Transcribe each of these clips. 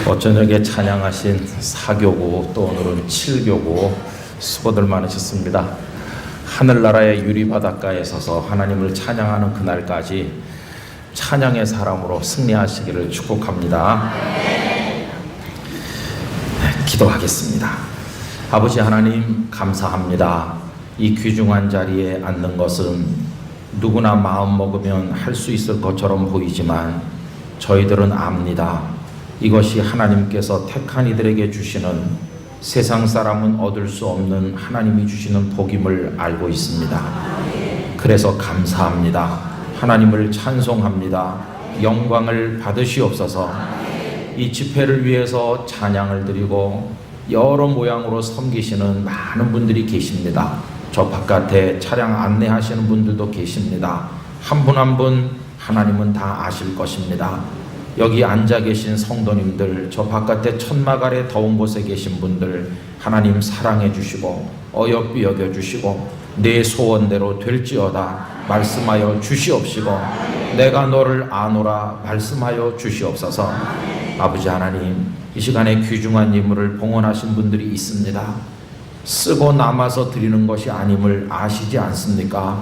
저녁에 찬양하신 4교구 또 오늘은 7교구 수고들 많으셨습니다. 하늘나라의 유리바닷가에 서서 하나님을 찬양하는 그날까지 찬양의 사람으로 승리하시기를 축복합니다. 기도하겠습니다. 아버지 하나님 감사합니다. 이 귀중한 자리에 앉는 것은 누구나 마음 먹으면 할 수 있을 것처럼 보이지만 저희들은 압니다. 이것이 하나님께서 택한 이들에게 주시는 세상 사람은 얻을 수 없는 하나님이 주시는 복임을 알고 있습니다. 그래서 감사합니다. 하나님을 찬송합니다. 영광을 받으시옵소서. 이 집회를 위해서 찬양을 드리고 여러 모양으로 섬기시는 많은 분들이 계십니다. 저 바깥에 차량 안내하시는 분들도 계십니다. 한 분 한 분 하나님은 다 아실 것입니다. 여기 앉아 계신 성도님들, 저 바깥에 천막 아래 더운 곳에 계신 분들 하나님 사랑해 주시고 어여삐 여겨 주시고 내 소원대로 될지어다 말씀하여 주시옵시고 내가 너를 아노라 말씀하여 주시옵소서. 아버지 하나님, 이 시간에 귀중한 예물을 봉헌하신 분들이 있습니다. 쓰고 남아서 드리는 것이 아님을 아시지 않습니까?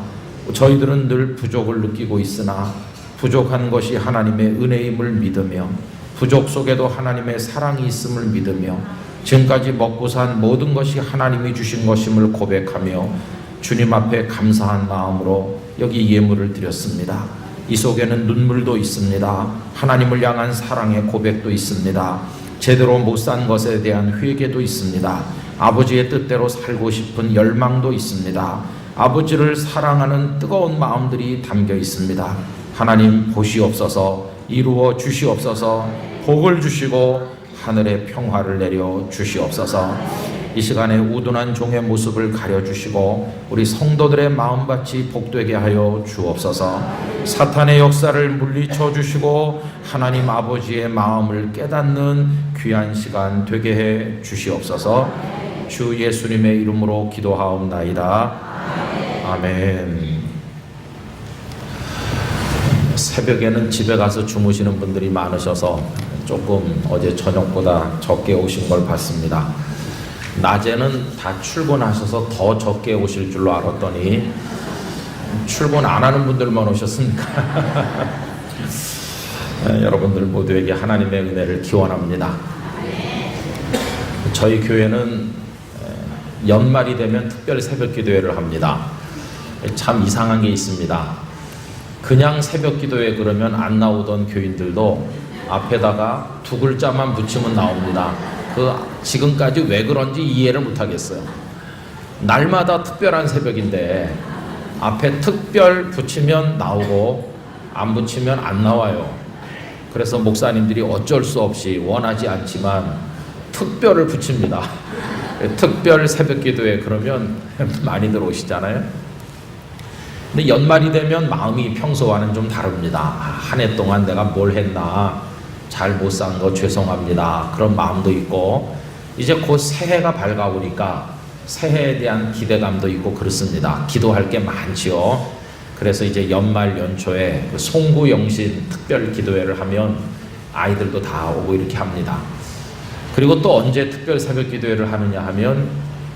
저희들은 늘 부족을 느끼고 있으나 부족한 것이 하나님의 은혜임을 믿으며 부족 속에도 하나님의 사랑이 있음을 믿으며 지금까지 먹고 산 모든 것이 하나님이 주신 것임을 고백하며 주님 앞에 감사한 마음으로 여기 예물을 드렸습니다. 이 속에는 눈물도 있습니다. 하나님을 향한 사랑의 고백도 있습니다. 제대로 못 산 것에 대한 회개도 있습니다. 아버지의 뜻대로 살고 싶은 열망도 있습니다. 아버지를 사랑하는 뜨거운 마음들이 담겨 있습니다. 하나님 보시옵소서. 이루어 주시옵소서. 복을 주시고 하늘의 평화를 내려 주시옵소서. 이 시간에 우둔한 종의 모습을 가려주시고 우리 성도들의 마음밭이 복되게 하여 주옵소서. 사탄의 역사를 물리쳐 주시고 하나님 아버지의 마음을 깨닫는 귀한 시간 되게 해 주시옵소서. 주 예수님의 이름으로 기도하옵나이다. 아멘. 새벽에는 집에 가서 주무시는 분들이 많으셔서 조금 어제 저녁보다 적게 오신 걸 봤습니다. 낮에는 다 출근하셔서 더 적게 오실 줄로 알았더니 출근 안 하는 분들만 오셨습니까? 여러분들 모두에게 하나님의 은혜를 기원합니다. 저희 교회는 연말이 되면 특별 새벽 기도회를 합니다. 참 이상한 게 있습니다. 그냥 새벽 기도회 그러면 안 나오던 교인들도 앞에다가 두 글자만 붙이면 나옵니다. 지금까지 왜 그런지 이해를 못 하겠어요. 날마다 특별한 새벽인데 앞에 특별 붙이면 나오고 안 붙이면 안 나와요. 그래서 목사님들이 어쩔 수 없이 원하지 않지만 특별을 붙입니다. 특별 새벽 기도회 그러면 많이들 오시잖아요. 근데 연말이 되면 마음이 평소와는 좀 다릅니다. 한 해 동안 내가 뭘 했나, 잘 못 산 거 죄송합니다. 그런 마음도 있고 이제 곧 새해가 밝아오니까 새해에 대한 기대감도 있고 그렇습니다. 기도할 게 많지요. 그래서 이제 연말 연초에 송구영신 특별 기도회를 하면 아이들도 다 오고 이렇게 합니다. 그리고 또 언제 특별 새벽 기도회를 하느냐 하면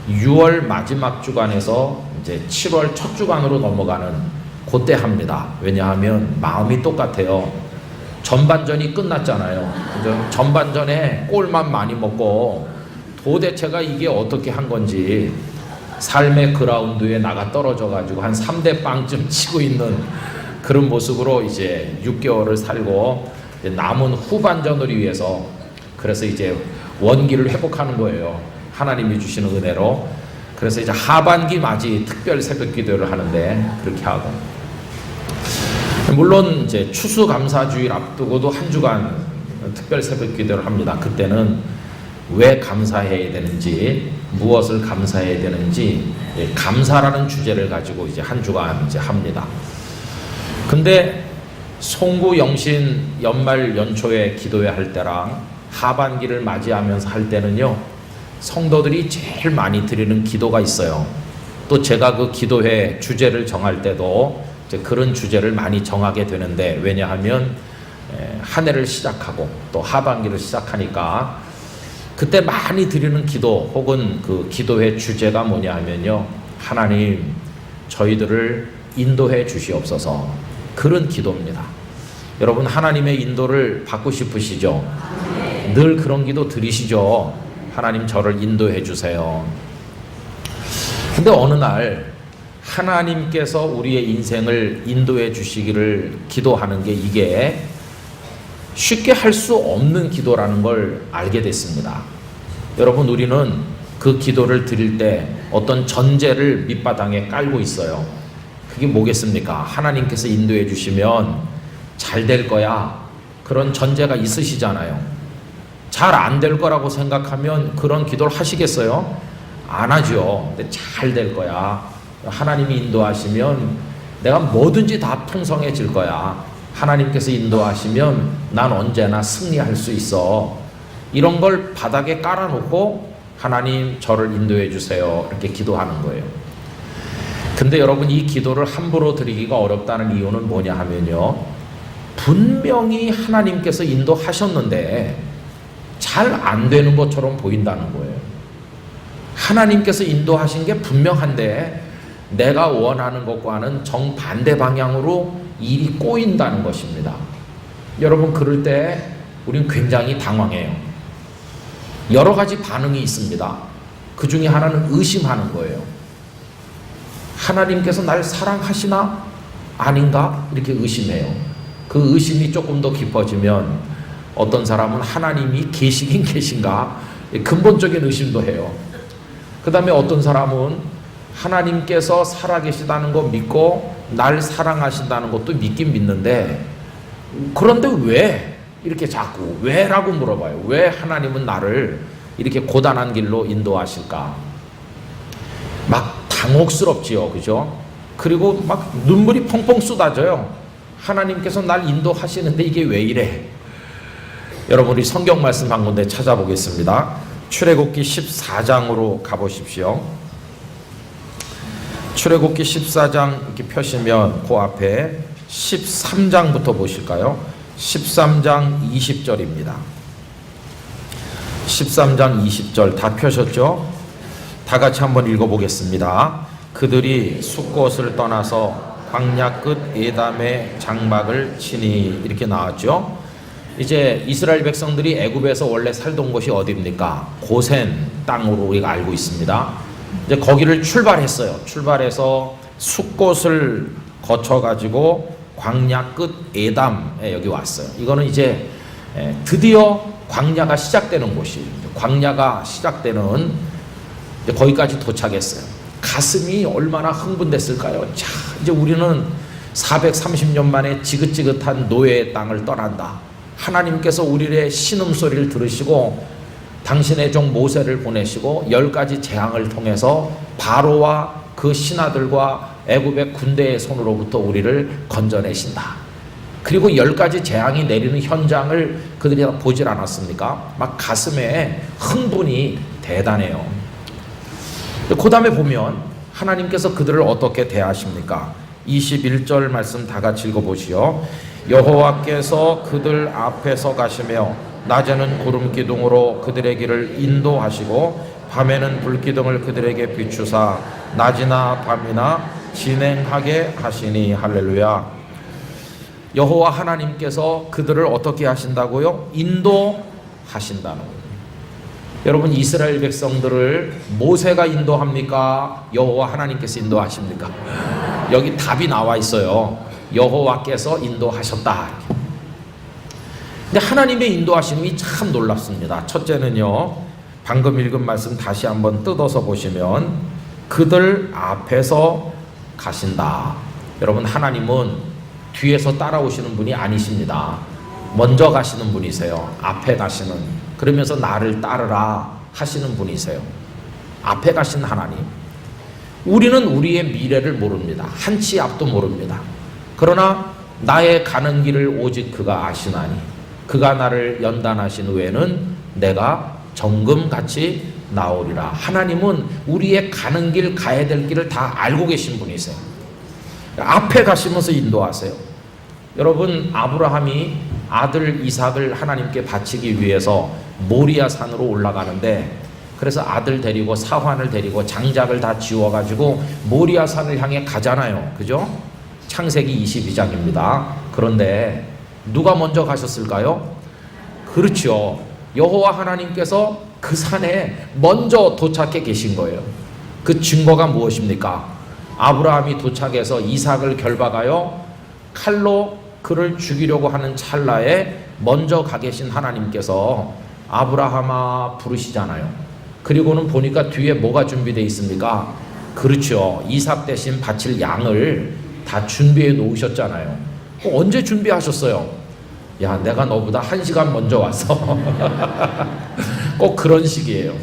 6월 마지막 주간에서 이제 7월 첫 주간으로 넘어가는 그때 합니다. 왜냐하면 마음이 똑같아요. 전반전이 끝났잖아요. 전반전에 골만 많이 먹고 도대체가 이게 어떻게 한 건지 삶의 그라운드에 나가 떨어져 가지고 한 3대 빵쯤 치고 있는 그런 모습으로 이제 6개월을 살고 이제 남은 후반전을 위해서 그래서 이제 원기를 회복하는 거예요. 하나님이 주시는 은혜로. 그래서 이제 하반기 맞이 특별 새벽 기도를 하는데 그렇게 하고, 물론 이제 추수감사주일 앞두고도 한 주간 특별 새벽 기도를 합니다. 그때는 왜 감사해야 되는지, 무엇을 감사해야 되는지, 감사라는 주제를 가지고 이제 한 주간 이제 합니다. 근데 송구영신 연말 연초에 기도회 할 때랑 하반기를 맞이하면서 할 때는요, 성도들이 제일 많이 드리는 기도가 있어요. 또 제가 그 기도회 주제를 정할 때도 이제 그런 주제를 많이 정하게 되는데, 왜냐하면 한 해를 시작하고 또 하반기를 시작하니까 그때 많이 드리는 기도 혹은 그 기도의 주제가 뭐냐 하면요, 하나님 저희들을 인도해 주시옵소서, 그런 기도입니다. 여러분 하나님의 인도를 받고 싶으시죠? 늘 그런 기도 드리시죠? 하나님 저를 인도해 주세요. 근데 어느 날 하나님께서 우리의 인생을 인도해 주시기를 기도하는 게 이게 쉽게 할 수 없는 기도라는 걸 알게 됐습니다. 여러분 우리는 그 기도를 드릴 때 어떤 전제를 밑바닥에 깔고 있어요. 그게 뭐겠습니까? 하나님께서 인도해 주시면 잘 될 거야, 그런 전제가 있으시잖아요. 잘 안 될 거라고 생각하면 그런 기도를 하시겠어요? 안 하죠. 근데 잘 될 거야, 하나님이 인도하시면 내가 뭐든지 다 풍성해질 거야, 하나님께서 인도하시면 난 언제나 승리할 수 있어, 이런 걸 바닥에 깔아놓고 하나님 저를 인도해 주세요 이렇게 기도하는 거예요. 근데 여러분 이 기도를 함부로 드리기가 어렵다는 이유는 뭐냐 하면요, 분명히 하나님께서 인도하셨는데 잘 안 되는 것처럼 보인다는 거예요. 하나님께서 인도하신 게 분명한데 내가 원하는 것과는 정반대 방향으로 일이 꼬인다는 것입니다. 여러분 그럴 때 우린 굉장히 당황해요. 여러 가지 반응이 있습니다. 그 중에 하나는 의심하는 거예요. 하나님께서 날 사랑하시나? 아닌가? 이렇게 의심해요. 그 의심이 조금 더 깊어지면 어떤 사람은 하나님이 계시긴 계신가? 근본적인 의심도 해요. 그 다음에 어떤 사람은 하나님께서 살아계시다는 거 믿고 날 사랑하신다는 것도 믿긴 믿는데, 그런데 왜 이렇게 자꾸 왜라고 물어봐요. 왜 하나님은 나를 이렇게 고단한 길로 인도하실까? 막 당혹스럽지요, 그죠? 그리고 막 눈물이 펑펑 쏟아져요. 하나님께서 날 인도하시는데 이게 왜 이래? 여러분 우리 성경 말씀 한 군데 찾아보겠습니다. 출애굽기 14장으로 가보십시오. 출애굽기 14장 이렇게 펴시면 그 앞에 13장부터 보실까요? 13장 20절입니다. 13장 20절 다 펴셨죠? 다 같이 한번 읽어보겠습니다. 그들이 숫곳을 떠나서 광야 끝 에담의 장막을 치니, 이렇게 나왔죠. 이제 이스라엘 백성들이 애굽에서 원래 살던 곳이 어디입니까? 고센 땅으로 우리가 알고 있습니다. 이제 거기를 출발했어요. 출발해서 숫곳을 거쳐가지고 광야 끝 에담에 여기 왔어요. 이거는 이제 드디어 광야가 시작되는 곳이, 광야가 시작되는 거기까지 도착했어요. 가슴이 얼마나 흥분됐을까요? 자, 이제 우리는 430년 만에 지긋지긋한 노예의 땅을 떠난다. 하나님께서 우리의 신음소리를 들으시고 당신의 종 모세를 보내시고 10가지 재앙을 통해서 바로와 그 신하들과 애굽의 군대의 손으로부터 우리를 건져내신다. 그리고 10가지 재앙이 내리는 현장을 그들이 보질 않았습니까? 막 가슴에 흥분이 대단해요. 그 다음에 보면 하나님께서 그들을 어떻게 대하십니까? 21절 말씀 다 같이 읽어보시오. 여호와께서 그들 앞에서 가시며 낮에는 구름 기둥으로 그들의 길을 인도하시고 밤에는 불 기둥을 그들에게 비추사 낮이나 밤이나 진행하게 하시니. 할렐루야. 여호와 하나님께서 그들을 어떻게 하신다고요? 인도하신다는 거예요. 여러분 이스라엘 백성들을 모세가 인도합니까? 여호와 하나님께서 인도하십니까? 여기 답이 나와 있어요. 여호와께서 인도하셨다. 근데 하나님의 인도하심이 참 놀랍습니다. 첫째는요, 방금 읽은 말씀 다시 한번 뜯어서 보시면 그들 앞에서 가신다. 여러분 하나님은 뒤에서 따라오시는 분이 아니십니다. 먼저 가시는 분이세요. 앞에 가시는, 그러면서 나를 따르라 하시는 분이세요. 앞에 가신 하나님. 우리는 우리의 미래를 모릅니다. 한치 앞도 모릅니다. 그러나 나의 가는 길을 오직 그가 아시나니 그가 나를 연단하신 후에는 내가 정금같이 나오리라. 하나님은 우리의 가는 길, 가야 될 길을 다 알고 계신 분이세요. 앞에 가시면서 인도하세요. 여러분 아브라함이 아들 이삭을 하나님께 바치기 위해서 모리아 산으로 올라가는데, 그래서 아들 데리고 사환을 데리고 장작을 다 지워가지고 모리아 산을 향해 가잖아요. 그죠? 창세기 22장입니다. 그런데 누가 먼저 가셨을까요? 그렇죠. 여호와 하나님께서 그 산에 먼저 도착해 계신 거예요. 그 증거가 무엇입니까? 아브라함이 도착해서 이삭을 결박하여 칼로 그를 죽이려고 하는 찰나에 먼저 가 계신 하나님께서 아브라함아 부르시잖아요. 그리고는 보니까 뒤에 뭐가 준비되어 있습니까? 그렇죠. 이삭 대신 바칠 양을 다 준비해 놓으셨잖아요. 언제 준비하셨어요? 야, 내가 너보다 1시간 먼저 와서 꼭 그런 식이에요.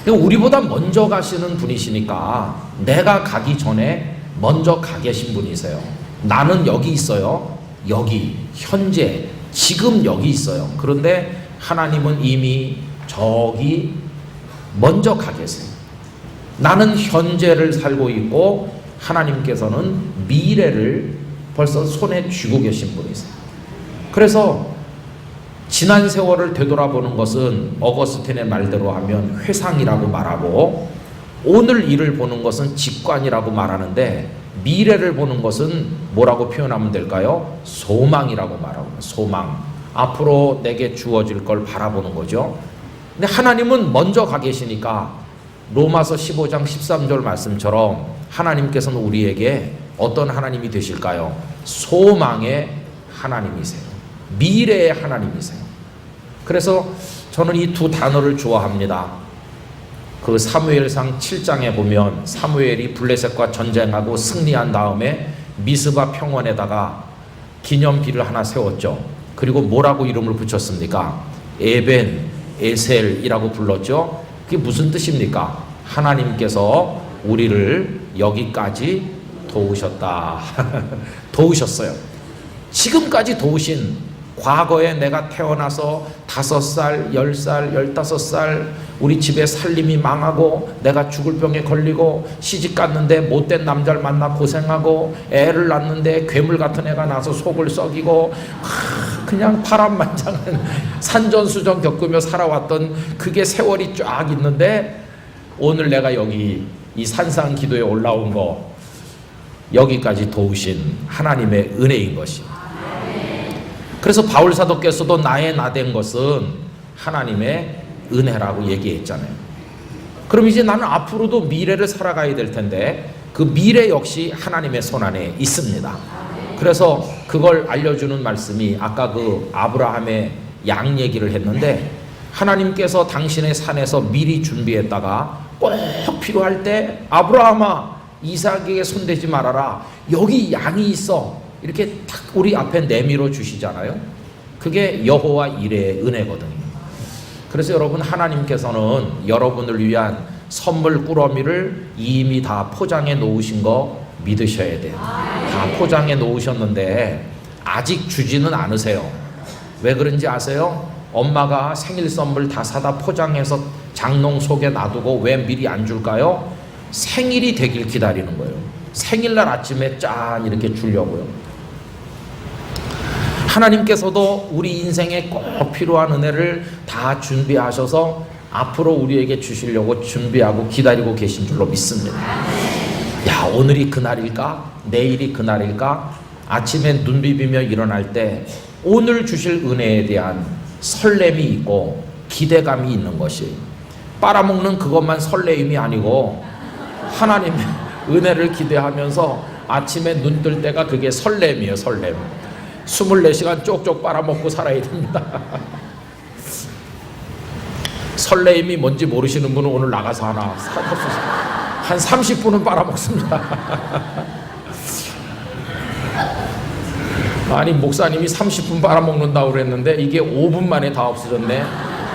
우리보다 먼저 가시는 분이시니까 내가 가기 전에 먼저 가 계신 분이세요. 나는 여기 있어요. 여기, 현재, 지금 여기 있어요. 그런데 하나님은 이미 저기 먼저 가 계세요. 나는 현재를 살고 있고 하나님께서는 미래를 벌써 손에 쥐고 계신 분이세요. 그래서 지난 세월을 되돌아보는 것은 어거스틴의 말대로 하면 회상이라고 말하고, 오늘 일을 보는 것은 직관이라고 말하는데, 미래를 보는 것은 뭐라고 표현하면 될까요? 소망이라고 말하고, 소망. 앞으로 내게 주어질 걸 바라보는 거죠. 근데 하나님은 먼저 가 계시니까 로마서 15장 13절 말씀처럼 하나님께서는 우리에게 어떤 하나님이 되실까요? 소망의 하나님이세요. 미래의 하나님이세요. 그래서 저는 이 두 단어를 좋아합니다. 그 사무엘상 7장에 보면 사무엘이 블레셋과 전쟁하고 승리한 다음에 미스바 평원에다가 기념비를 하나 세웠죠. 그리고 뭐라고 이름을 붙였습니까? 에벤 에셀이라고 불렀죠. 그게 무슨 뜻입니까? 하나님께서 우리를 여기까지 도우셨다. 도우셨어요. 지금까지 도우신, 과거에 내가 태어나서 5살, 10살, 15살 우리 집에 살림이 망하고 내가 죽을 병에 걸리고 시집 갔는데 못된 남자를 만나 고생하고 애를 낳는데 괴물 같은 애가 나서 속을 썩이고 그냥 파란만장한 산전수전 겪으며 살아왔던 그게 세월이 쫙 있는데, 오늘 내가 여기 이 산상 기도에 올라온 거, 여기까지 도우신 하나님의 은혜인 것이. 그래서 바울 사도께서도 나의 나된 것은 하나님의 은혜라고 얘기했잖아요. 그럼 이제 나는 앞으로도 미래를 살아가야 될 텐데 그 미래 역시 하나님의 손 안에 있습니다. 그래서 그걸 알려주는 말씀이 아까 그 아브라함의 양 얘기를 했는데, 하나님께서 당신의 산에서 미리 준비했다가 꼭 필요할 때 아브라함아 이삭에게 손대지 말아라, 여기 양이 있어, 이렇게 탁 우리 앞에 내밀어 주시잖아요. 그게 여호와 일의 은혜거든요. 그래서 여러분, 하나님께서는 여러분을 위한 선물 꾸러미를 이미 다 포장해 놓으신 거 믿으셔야 돼요. 다 포장해 놓으셨는데 아직 주지는 않으세요. 왜 그런지 아세요? 엄마가 생일 선물 다 사다 포장해서 장롱 속에 놔두고 왜 미리 안 줄까요? 생일이 되길 기다리는 거예요. 생일날 아침에 짠 이렇게 주려고요. 하나님께서도 우리 인생에 꼭 필요한 은혜를 다 준비하셔서 앞으로 우리에게 주시려고 준비하고 기다리고 계신 줄로 믿습니다. 야, 오늘이 그날일까? 내일이 그날일까? 아침에 눈 비비며 일어날 때 오늘 주실 은혜에 대한 설렘이 있고 기대감이 있는 것이, 빨아먹는 그것만 설레임이 아니고 하나님의 은혜를 기대하면서 아침에 눈 뜰 때가 그게 설렘이에요. 설렘. 24시간 쪽쪽 빨아먹고 살아야 됩니다. 설레임이 뭔지 모르시는 분은 오늘 나가서 하나 한 30분은 빨아먹습니다. 아니, 목사님이 30분 빨아먹는다고 그랬는데 이게 5분 만에 다 없어졌네.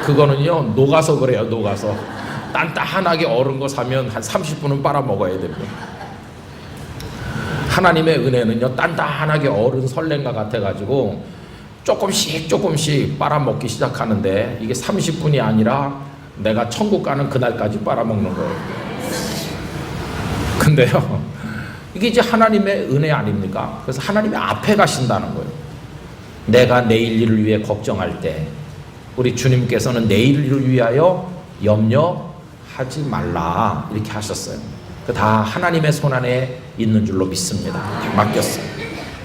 그거는요, 녹아서 그래요. 녹아서 단단하게 얼은 거 사면 한 30분은 빨아먹어야 됩니다. 하나님의 은혜는요, 단단하게 얼은 설렘과 같아가지고 조금씩 빨아먹기 시작하는데 이게 30분이 아니라 내가 천국 가는 그날까지 빨아먹는 거예요. 근데요, 이게 이제 하나님의 은혜 아닙니까? 그래서 하나님의 앞에 가신다는 거예요. 내가 내일 일을 위해 걱정할 때 우리 주님께서는 내일 일을 위하여 염려하지 말라 이렇게 하셨어요. 다 하나님의 손안에 있는 줄로 믿습니다. 다 맡겼어요.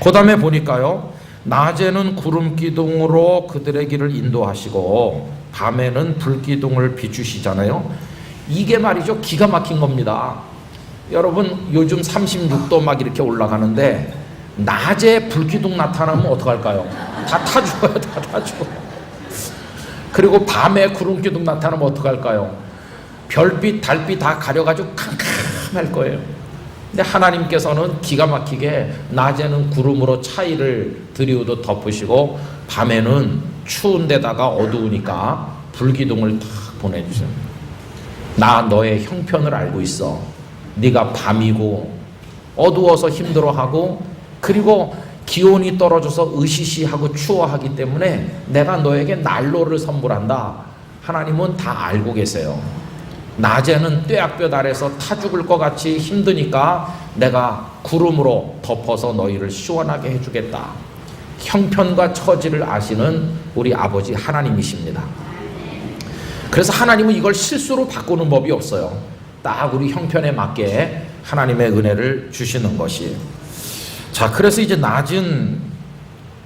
그 다음에 보니까요, 낮에는 구름 기둥으로 그들의 길을 인도하시고 밤에는 불 기둥을 비추시잖아요. 이게 말이죠, 기가 막힌 겁니다. 여러분, 요즘 36도 막 이렇게 올라가는데 낮에 불 기둥 나타나면 어떡할까요? 다 타 죽어요. 다 타 죽어요. 그리고 밤에 구름 기둥 나타나면 어떡할까요? 별빛 달빛 다 가려가지고 캄캄할 거예요. 근데 하나님께서는 기가 막히게 낮에는 구름으로 차이를 드리우듯 덮으시고 밤에는 추운 데다가 어두우니까 불기둥을 탁 보내주세요. 나 너의 형편을 알고 있어. 네가 밤이고 어두워서 힘들어하고 그리고 기온이 떨어져서 으시시하고 추워하기 때문에 내가 너에게 난로를 선물한다. 하나님은 다 알고 계세요. 낮에는 뙤약볕 아래서 타 죽을 것 같이 힘드니까 내가 구름으로 덮어서 너희를 시원하게 해주겠다. 형편과 처지를 아시는 우리 아버지 하나님이십니다. 그래서 하나님은 이걸 실수로 바꾸는 법이 없어요. 딱 우리 형편에 맞게 하나님의 은혜를 주시는 것이. 자, 그래서 이제 낮은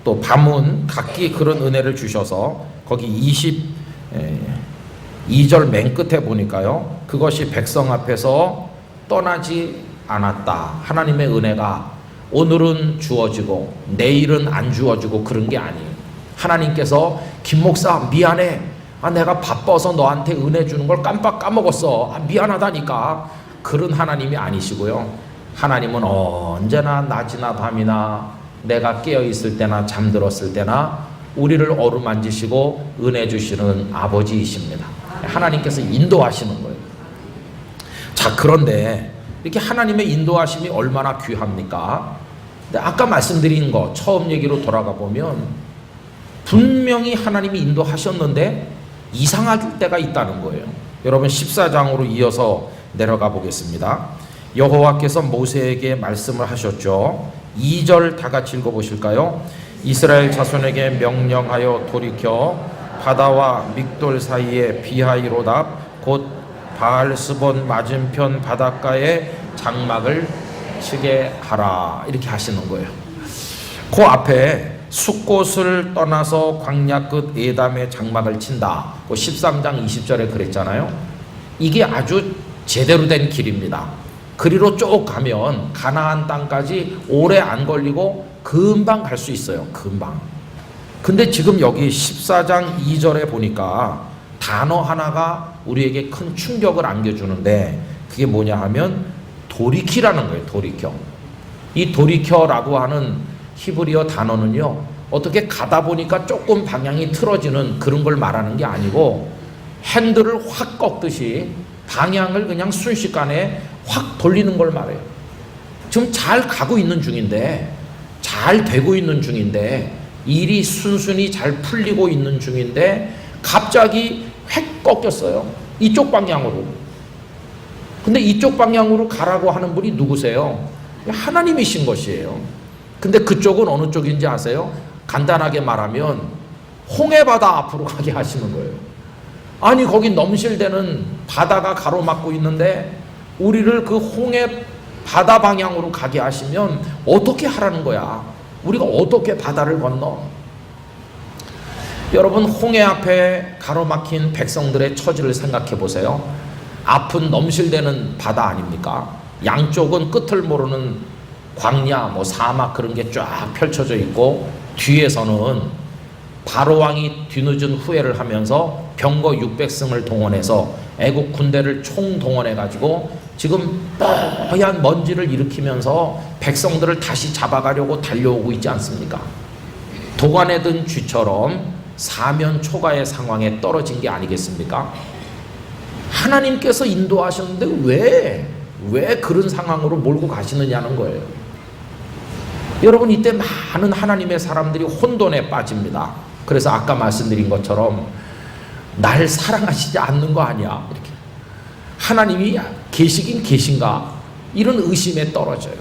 또 밤은 각기 그런 은혜를 주셔서 거기 22절 맨 끝에 보니까요, 그것이 백성 앞에서 떠나지 않았다. 하나님의 은혜가 오늘은 주어지고 내일은 안 주어지고 그런 게 아니에요. 하나님께서 김 목사 미안해. 내가 바빠서 너한테 은혜 주는 걸 깜빡 까먹었어. 미안하다니까. 그런 하나님이 아니시고요. 하나님은 언제나 낮이나 밤이나 내가 깨어있을 때나 잠들었을 때나 우리를 어루만지시고 은혜 주시는 아버지이십니다. 하나님께서 인도하시는 거예요. 자, 그런데 이렇게 하나님의 인도하심이 얼마나 귀합니까? 근데 아까 말씀드린 거 처음 얘기로 돌아가 보면 분명히 하나님이 인도하셨는데 이상할 때가 있다는 거예요. 여러분 14장으로 이어서 내려가 보겠습니다. 여호와께서 모세에게 말씀을 하셨죠. 2절 다 같이 읽어보실까요? 이스라엘 자손에게 명령하여 돌이켜 바다와 믹돌 사이에 비하이로답 곧 바알스본 맞은편 바닷가에 장막을 치게 하라 이렇게 하시는 거예요. 그 앞에 숫곳을 떠나서 광야 끝 에담에 장막을 친다. 그 13장 20절에 그랬잖아요. 이게 아주 제대로 된 길입니다. 그리로 쭉 가면 가나안 땅까지 오래 안 걸리고 금방 갈 수 있어요. 금방. 근데 지금 여기 14장 2절에 보니까 단어 하나가 우리에게 큰 충격을 안겨주는데 그게 뭐냐 하면 돌이키라는 거예요. 돌이켜. 이 돌이켜라고 하는 히브리어 단어는요, 어떻게 가다 보니까 조금 방향이 틀어지는 그런 걸 말하는 게 아니고 핸들을 확 꺾듯이 방향을 그냥 순식간에 확 돌리는 걸 말해요. 지금 잘 가고 있는 중인데, 잘 되고 있는 중인데, 일이 순순히 잘 풀리고 있는 중인데 갑자기 획 꺾였어요. 이쪽 방향으로. 근데 이쪽 방향으로 가라고 하는 분이 누구세요? 하나님이신 것이에요. 근데 그쪽은 어느 쪽인지 아세요? 간단하게 말하면 홍해바다 앞으로 가게 하시는 거예요. 아니 거기 넘실대는 바다가 가로막고 있는데 우리를 그 홍해 바다 방향으로 가게 하시면 어떻게 하라는 거야? 우리가 어떻게 바다를 건너? 여러분 홍해 앞에 가로막힌 백성들의 처지를 생각해 보세요. 앞은 넘실대는 바다 아닙니까? 양쪽은 끝을 모르는 광야, 사막 그런 게 쫙 펼쳐져 있고 뒤에서는 바로왕이 뒤늦은 후회를 하면서 병거 600승을 동원해서 애국 군대를 총동원해 가지고 지금 뽀얀 먼지를 일으키면서 백성들을 다시 잡아가려고 달려오고 있지 않습니까? 도관에 든 쥐처럼 사면 초가의 상황에 떨어진 게 아니겠습니까? 하나님께서 인도하셨는데 왜 그런 상황으로 몰고 가시느냐는 거예요. 여러분 이때 많은 하나님의 사람들이 혼돈에 빠집니다. 그래서 아까 말씀드린 것처럼 날 사랑하시지 않는 거 아니야? 이렇게 하나님이 계시긴 계신가? 이런 의심에 떨어져요.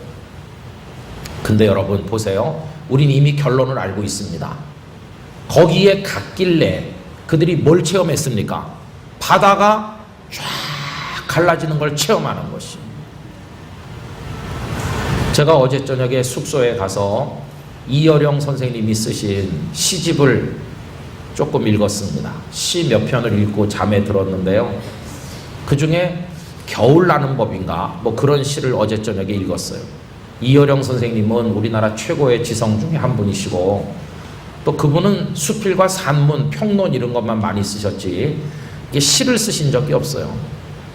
근데 여러분 보세요. 우린 이미 결론을 알고 있습니다. 거기에 갔길래 그들이 뭘 체험했습니까? 바다가 쫙 갈라지는 걸 체험하는 것이. 제가 어제 저녁에 숙소에 가서 이여령 선생님이 쓰신 시집을 조금 읽었습니다. 시 몇 편을 읽고 잠에 들었는데요. 그 중에 겨울 나는 법인가 뭐 그런 시를 어제 저녁에 읽었어요. 이여령 선생님은 우리나라 최고의 지성 중에 한 분이시고, 또 그분은 수필과 산문, 평론 이런 것만 많이 쓰셨지 이게 시를 쓰신 적이 없어요.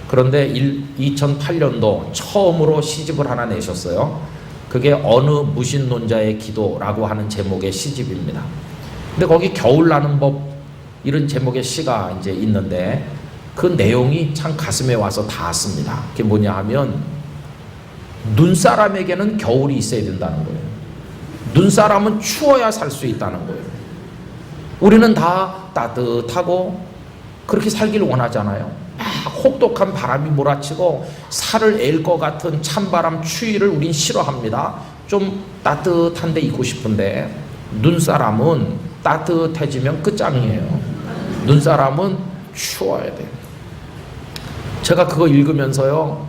그런데 2008년도 처음으로 시집을 하나 내셨어요. 그게 어느 무신론자의 기도라고 하는 제목의 시집입니다. 근데 거기 겨울 나는 법 이런 제목의 시가 이제 있는데 그 내용이 참 가슴에 와서 닿았습니다. 그게 뭐냐 하면 눈사람에게는 겨울이 있어야 된다는 거예요. 눈사람은 추워야 살 수 있다는 거예요. 우리는 다 따뜻하고 그렇게 살기를 원하잖아요. 혹독한 바람이 몰아치고 살을 앨 것 같은 찬바람 추위를 우린 싫어합니다. 좀 따뜻한 데 있고 싶은데 눈사람은 따뜻해지면 끝장이에요. 눈사람은 추워야 돼요. 제가 그거 읽으면서요,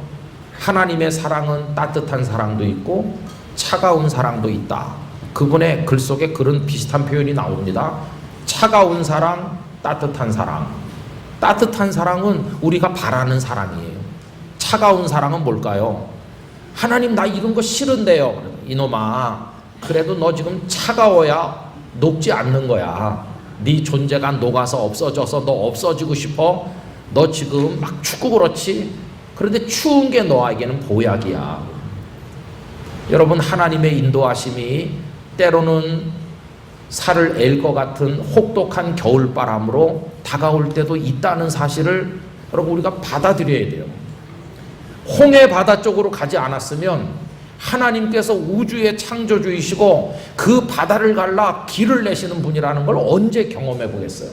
하나님의 사랑은 따뜻한 사랑도 있고 차가운 사랑도 있다. 그분의 글 속에 그런 비슷한 표현이 나옵니다. 차가운 사랑, 따뜻한 사랑. 따뜻한 사랑은 우리가 바라는 사랑이에요. 차가운 사랑은 뭘까요? 하나님 나 이런 거 싫은데요. 이놈아, 그래도 너 지금 차가워야 녹지 않는 거야. 네 존재가 녹아서 없어져서 너 없어지고 싶어. 너 지금 막 춥고 그렇지. 그런데 추운 게 너에게는 보약이야. 여러분, 하나님의 인도하심이 때로는 살을 앨 것 같은 혹독한 겨울바람으로 다가올 때도 있다는 사실을 여러분 우리가 받아들여야 돼요. 홍해 바다 쪽으로 가지 않았으면 하나님께서 우주의 창조주이시고 그 바다를 갈라 길을 내시는 분이라는 걸 언제 경험해 보겠어요?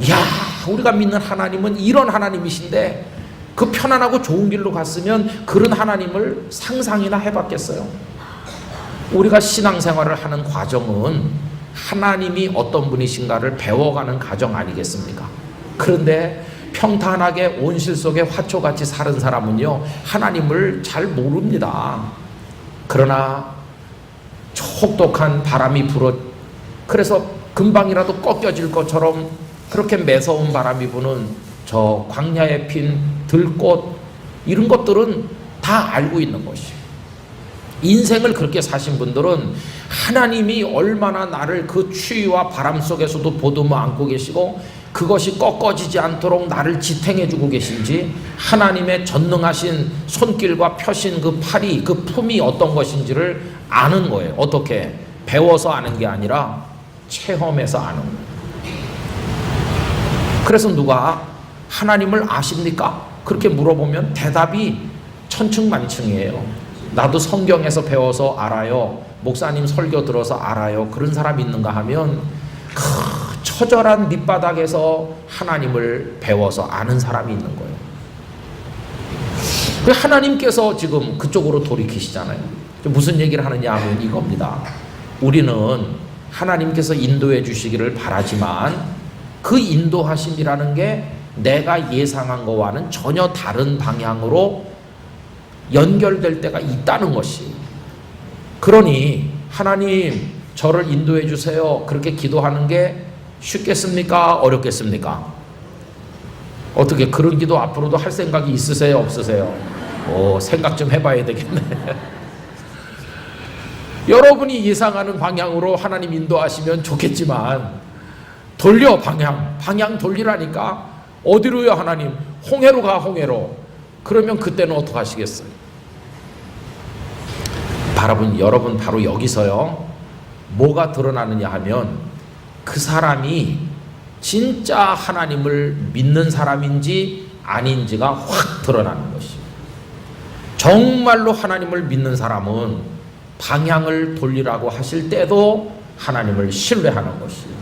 이야, 우리가 믿는 하나님은 이런 하나님이신데 그 편안하고 좋은 길로 갔으면 그런 하나님을 상상이나 해봤겠어요? 우리가 신앙생활을 하는 과정은 하나님이 어떤 분이신가를 배워가는 과정 아니겠습니까? 그런데 평탄하게 온실 속에 화초같이 사는 사람은요, 하나님을 잘 모릅니다. 그러나 혹독한 바람이 불어, 그래서 금방이라도 꺾여질 것처럼 그렇게 매서운 바람이 부는 저 광야에 핀 들꽃, 이런 것들은 다 알고 있는 것이에요. 인생을 그렇게 사신 분들은 하나님이 얼마나 나를 그 추위와 바람 속에서도 보듬어 안고 계시고 그것이 꺾어지지 않도록 나를 지탱해 주고 계신지, 하나님의 전능하신 손길과 펴신 그 팔이, 그 품이 어떤 것인지를 아는 거예요. 어떻게? 배워서 아는 게 아니라 체험해서 아는 거예요. 그래서 누가 하나님을 아십니까? 그렇게 물어보면 대답이 천층만층이에요. 나도 성경에서 배워서 알아요. 목사님 설교 들어서 알아요. 그런 사람 있는가 하면 그 처절한 밑바닥에서 하나님을 배워서 아는 사람이 있는 거예요. 하나님께서 지금 그쪽으로 돌이키시잖아요. 무슨 얘기를 하느냐 하면 이겁니다. 우리는 하나님께서 인도해 주시기를 바라지만 그 인도하심이라는 게 내가 예상한 것과는 전혀 다른 방향으로 연결될 때가 있다는 것이. 그러니 하나님 저를 인도해 주세요, 그렇게 기도하는 게 쉽겠습니까? 어렵겠습니까? 어떻게 그런 기도 앞으로도 할 생각이 있으세요? 없으세요? 생각 좀 해봐야 되겠네. 여러분이 예상하는 방향으로 하나님 인도하시면 좋겠지만 돌려, 방향 돌리라니까. 어디로요? 하나님 홍해로 가, 홍해로. 그러면 그때는 어떻게 하시겠어요? 여러분 바로 여기서요 뭐가 드러나느냐 하면 그 사람이 진짜 하나님을 믿는 사람인지 아닌지가 확 드러나는 것이에요. 정말로 하나님을 믿는 사람은 방향을 돌리라고 하실 때도 하나님을 신뢰하는 것이에요.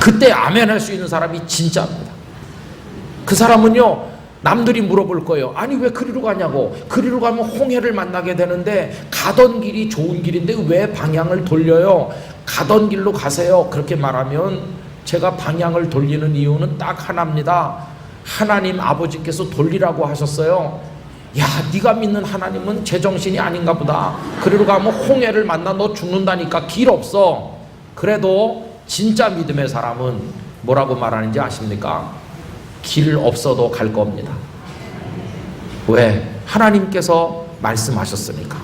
그때 아멘 할 수 있는 사람이 진짜입니다. 그 사람은요, 남들이 물어볼 거예요. 아니 왜 그리로 가냐고. 그리로 가면 홍해를 만나게 되는데 가던 길이 좋은 길인데 왜 방향을 돌려요? 가던 길로 가세요. 그렇게 말하면 제가 방향을 돌리는 이유는 딱 하나입니다. 하나님 아버지께서 돌리라고 하셨어요. 야, 네가 믿는 하나님은 제정신이 아닌가 보다. 그리로 가면 홍해를 만나 너 죽는다니까 길 없어. 그래도 진짜 믿음의 사람은 뭐라고 말하는지 아십니까? 길 없어도 갈 겁니다. 왜? 하나님께서 말씀하셨으니까.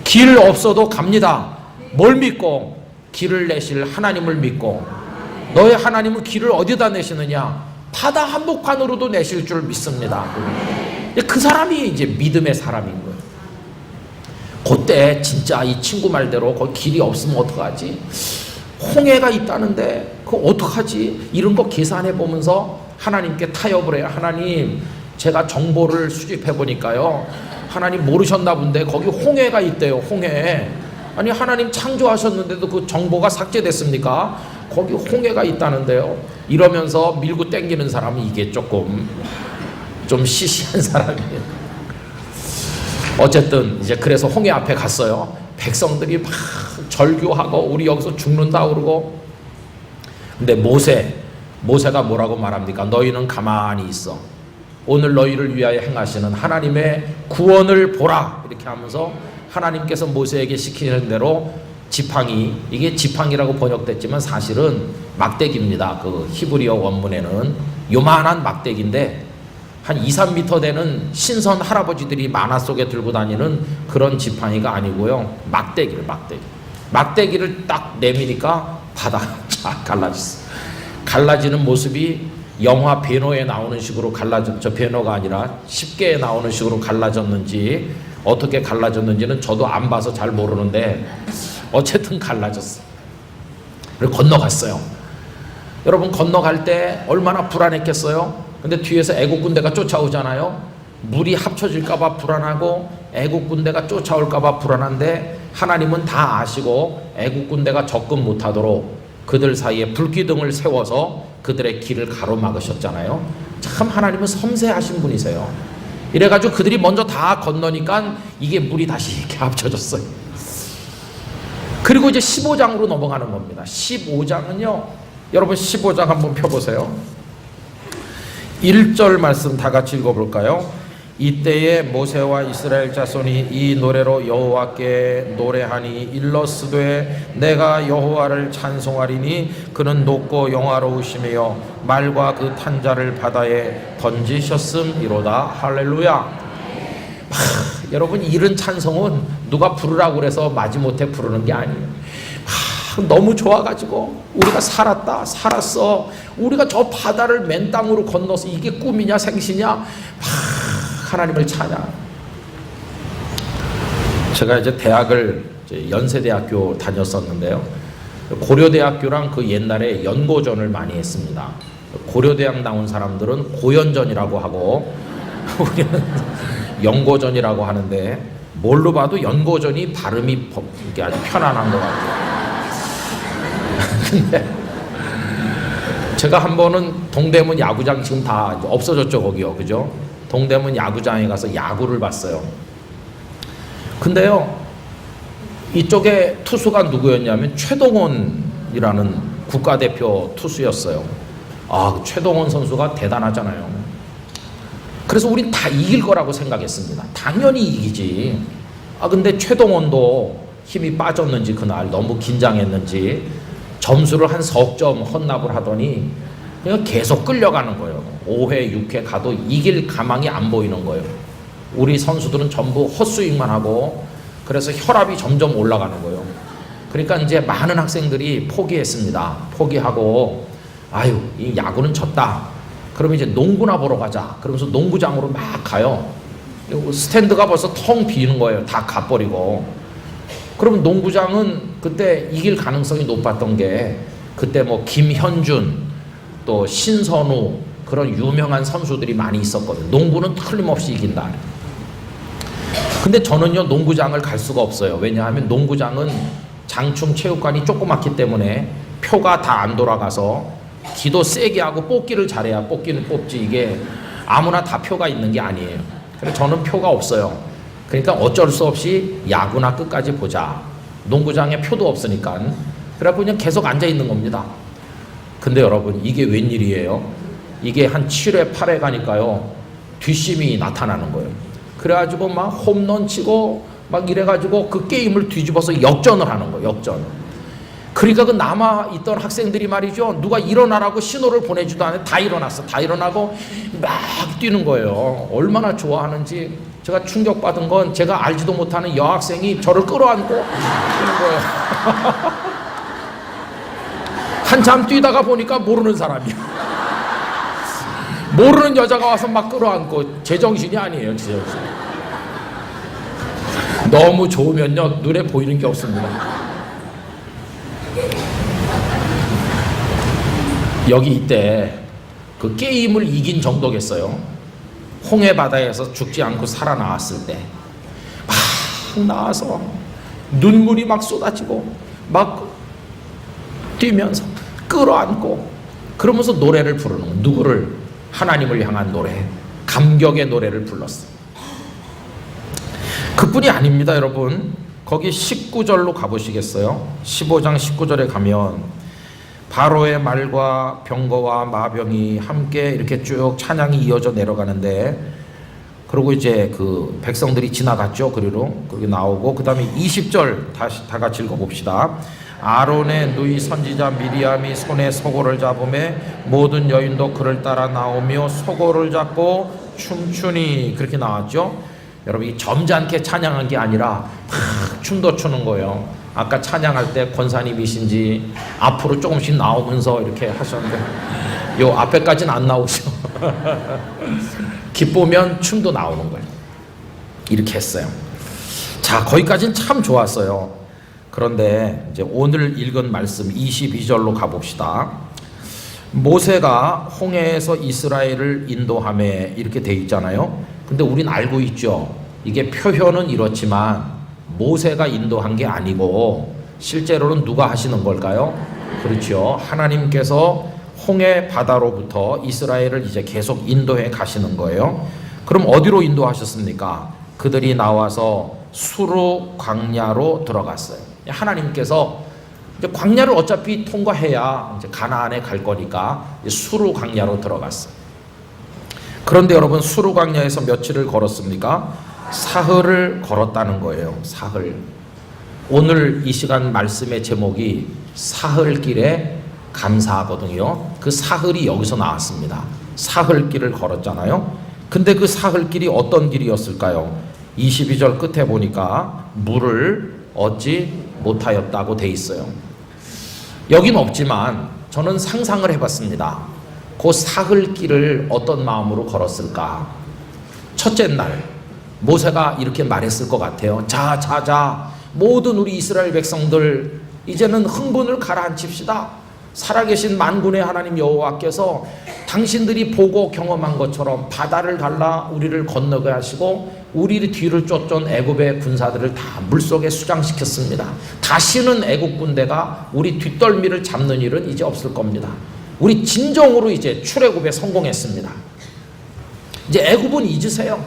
길 없어도 갑니다. 뭘 믿고? 길을 내실 하나님을 믿고. 너의 하나님은 길을 어디다 내시느냐? 바다 한복판으로도 내실 줄 믿습니다. 그 사람이 이제 믿음의 사람인 거예요. 그때 진짜 이 친구 말대로 거기 길이 없으면 어떡하지? 홍해가 있다는데 그거 어떡하지? 이런 거 계산해 보면서 하나님께 타협을 해요. 하나님, 제가 정보를 수집해 보니까요, 하나님 모르셨나 본데 거기 홍해가 있대요. 홍해. 아니, 하나님 창조하셨는데도 그 정보가 삭제됐습니까? 거기 홍해가 있다는데요. 이러면서 밀고 땡기는 사람은 이게 조금 좀 시시한 사람이에요. 어쨌든 이제 그래서 홍해 앞에 갔어요. 백성들이 막 절규하고 우리 여기서 죽는다 그러고. 근데 모세가 뭐라고 말합니까? 너희는 가만히 있어. 오늘 너희를 위하여 행하시는 하나님의 구원을 보라. 이렇게 하면서 하나님께서 모세에게 시키는 대로 지팡이, 이게 지팡이라고 번역됐지만 사실은 막대기입니다. 그 히브리어 원문에는 요만한 막대기인데 한 2, 3m 되는 신선 할아버지들이 만화 속에 들고 다니는 그런 지팡이가 아니고요. 막대기를 딱 내미니까 바다가 쫙 갈라졌어. 갈라지는 모습이 영화 배너에 나오는 식으로 저 배너가 아니라 쉽게 나오는 식으로 갈라졌는지 어떻게 갈라졌는지는 저도 안 봐서 잘 모르는데 어쨌든 갈라졌어. 그리고 건너갔어요. 여러분, 건너갈 때 얼마나 불안했겠어요? 근데 뒤에서 애국 군대가 쫓아오잖아요. 물이 합쳐질까봐 불안하고 애국 군대가 쫓아올까봐 불안한데 하나님은 다 아시고 애국 군대가 접근 못하도록 그들 사이에 불기둥을 세워서 그들의 길을 가로막으셨잖아요. 참 하나님은 섬세하신 분이세요. 이래가지고 그들이 먼저 다 건너니까 이게 물이 다시 이렇게 합쳐졌어요. 그리고 이제 15장으로 넘어가는 겁니다. 15장은요, 여러분 15장 한번 펴보세요. 1절 말씀 다 같이 읽어볼까요? 이때에 모세와 이스라엘 자손이 이 노래로 여호와께 노래하니 일러스되 내가 여호와를 찬송하리니 그는 높고 영화로우시며 말과 그 탄자를 바다에 던지셨음이로다. 할렐루야. 여러분, 이런 찬송은 누가 부르라고 그래서 마지못해 부르는 게 아니에요. 너무 좋아가지고 우리가 살았어. 우리가 저 바다를 맨 땅으로 건너서 이게 꿈이냐 생시냐 하나님을 찬양. 제가 이제 대학을 연세대학교 다녔었는데요. 고려대학교랑 그 옛날에 연고전을 많이 했습니다. 고려대학 나온 사람들은 고연전이라고 하고 우리는 연고전이라고 하는데 뭘로 봐도 연고전이 발음이 아주 편안한 것 같아요. 근데 제가 한 번은 동대문 야구장, 지금 다 없어졌죠 거기요, 그죠? 동대문 야구장에 가서 야구를 봤어요. 근데요, 이쪽에 투수가 누구였냐면 최동원이라는 국가대표 투수였어요. 그 최동원 선수가 대단하잖아요. 그래서 우린 다 이길 거라고 생각했습니다. 당연히 이기지. 근데 최동원도 힘이 빠졌는지 그날 너무 긴장했는지 점수를 한 석 점 헌납을 하더니 그냥 계속 끌려가는 거예요. 5회, 6회 가도 이길 가망이 안 보이는 거예요. 우리 선수들은 전부 헛스윙만 하고 그래서 혈압이 점점 올라가는 거예요. 그러니까 이제 많은 학생들이 포기했습니다. 포기하고 이 야구는 졌다. 그러면 이제 농구나 보러 가자. 그러면서 농구장으로 막 가요. 스탠드가 벌써 텅 비는 거예요. 다 가버리고. 그러면 농구장은 그때 이길 가능성이 높았던 게 그때 뭐 김현준 또 신선우 그런 유명한 선수들이 많이 있었거든요. 농구는 틀림없이 이긴다. 근데 저는요, 농구장을 갈 수가 없어요. 왜냐하면 농구장은 장충 체육관이 조그맣기 때문에 표가 다 안 돌아가서 기도 세게 하고 뽑기를 잘해야 뽑기는 뽑지, 이게 아무나 다 표가 있는 게 아니에요. 그래서 저는 표가 없어요. 그러니까 어쩔 수 없이 야구나 끝까지 보자. 농구장에 표도 없으니까. 그래갖고 그냥 계속 앉아 있는 겁니다. 근데 여러분, 이게 웬일이에요? 이게 한 7회 8회 가니까요, 뒷심이 나타나는 거예요. 그래가지고 막 홈런 치고 막 이래가지고 그 게임을 뒤집어서 역전을 하는 거예요. 역전. 그러니까 그 남아있던 학생들이 말이죠, 누가 일어나라고 신호를 보내지도 않아요. 다 일어났어. 다 일어나고 막 뛰는 거예요. 얼마나 좋아하는지. 제가 충격받은 건 제가 알지도 못하는 여학생이 저를 끌어안고 뛰는 거예요. 한참 뛰다가 보니까 모르는 사람이야. 모르는 여자가 와서 막 끌어안고. 제정신이 아니에요. 제정신. 너무 좋으면요, 눈에 보이는 게 없습니다. 여기 이때 그 게임을 이긴 정도겠어요. 홍해 바다에서 죽지 않고 살아나왔을 때 막 나와서 눈물이 막 쏟아지고 막 뛰면서 끌어안고 그러면서 노래를 부르는 거예요. 누구를? 하나님을 향한 노래, 감격의 노래를 불렀어요. 그뿐이 아닙니다, 여러분. 거기 19절로 가보시겠어요? 15장 19절에 가면 바로의 말과 병거와 마병이 함께 이렇게 쭉 찬양이 이어져 내려가는데, 그리고 이제 그 백성들이 지나갔죠. 그리로 거기 나오고, 그 다음에 20절 다시 다 같이 읽어봅시다. 아론의 누이 선지자 미리암이 손에 소고를 잡음에 모든 여인도 그를 따라 나오며 소고를 잡고 춤추니, 그렇게 나왔죠. 여러분, 이 점잖게 찬양한 게 아니라 막 춤도 추는 거예요. 아까 찬양할 때 권사님이신지 앞으로 조금씩 나오면서 이렇게 하셨는데 요 앞에까지는 안 나오죠. 기쁘면 춤도 나오는 거예요. 이렇게 했어요. 자, 거기까지는 참 좋았어요. 그런데 이제 오늘 읽은 말씀 22절로 가봅시다. 모세가 홍해에서 이스라엘을 인도함에 이렇게 돼 있잖아요. 근데 우린 알고 있죠. 이게 표현은 이렇지만 모세가 인도한 게 아니고 실제로는 누가 하시는 걸까요? 그렇죠. 하나님께서 홍해 바다로부터 이스라엘을 이제 계속 인도해 가시는 거예요. 그럼 어디로 인도하셨습니까? 그들이 나와서 수르 광야로 들어갔어요. 하나님께서 이제 광야를 어차피 통과해야 이제 가나안에 갈 거니까 수르 광야로 들어갔어요. 그런데 여러분, 수르 광야에서 며칠을 걸었습니까? 사흘을 걸었다는 거예요. 사흘. 오늘 이 시간 말씀의 제목이 사흘길에 감사하거든요. 그 사흘이 여기서 나왔습니다. 사흘길을 걸었잖아요. 근데 그 사흘길이 어떤 길이었을까요? 22절 끝에 보니까 물을 얻지 못하였다고 돼 있어요. 여긴 없지만 저는 상상을 해봤습니다. 그 사흘길을 어떤 마음으로 걸었을까? 첫째 날 모세가 이렇게 말했을 것 같아요. 자, 모든 우리 이스라엘 백성들, 이제는 흥분을 가라앉힙시다. 살아계신 만군의 하나님 여호와께서 당신들이 보고 경험한 것처럼 바다를 갈라 우리를 건너게 하시고 우리 뒤를 쫓던 애굽의 군사들을 다 물속에 수장시켰습니다. 다시는 애굽 군대가 우리 뒷덜미를 잡는 일은 이제 없을 겁니다. 우리 진정으로 이제 출애굽에 성공했습니다. 이제 애굽은 잊으세요.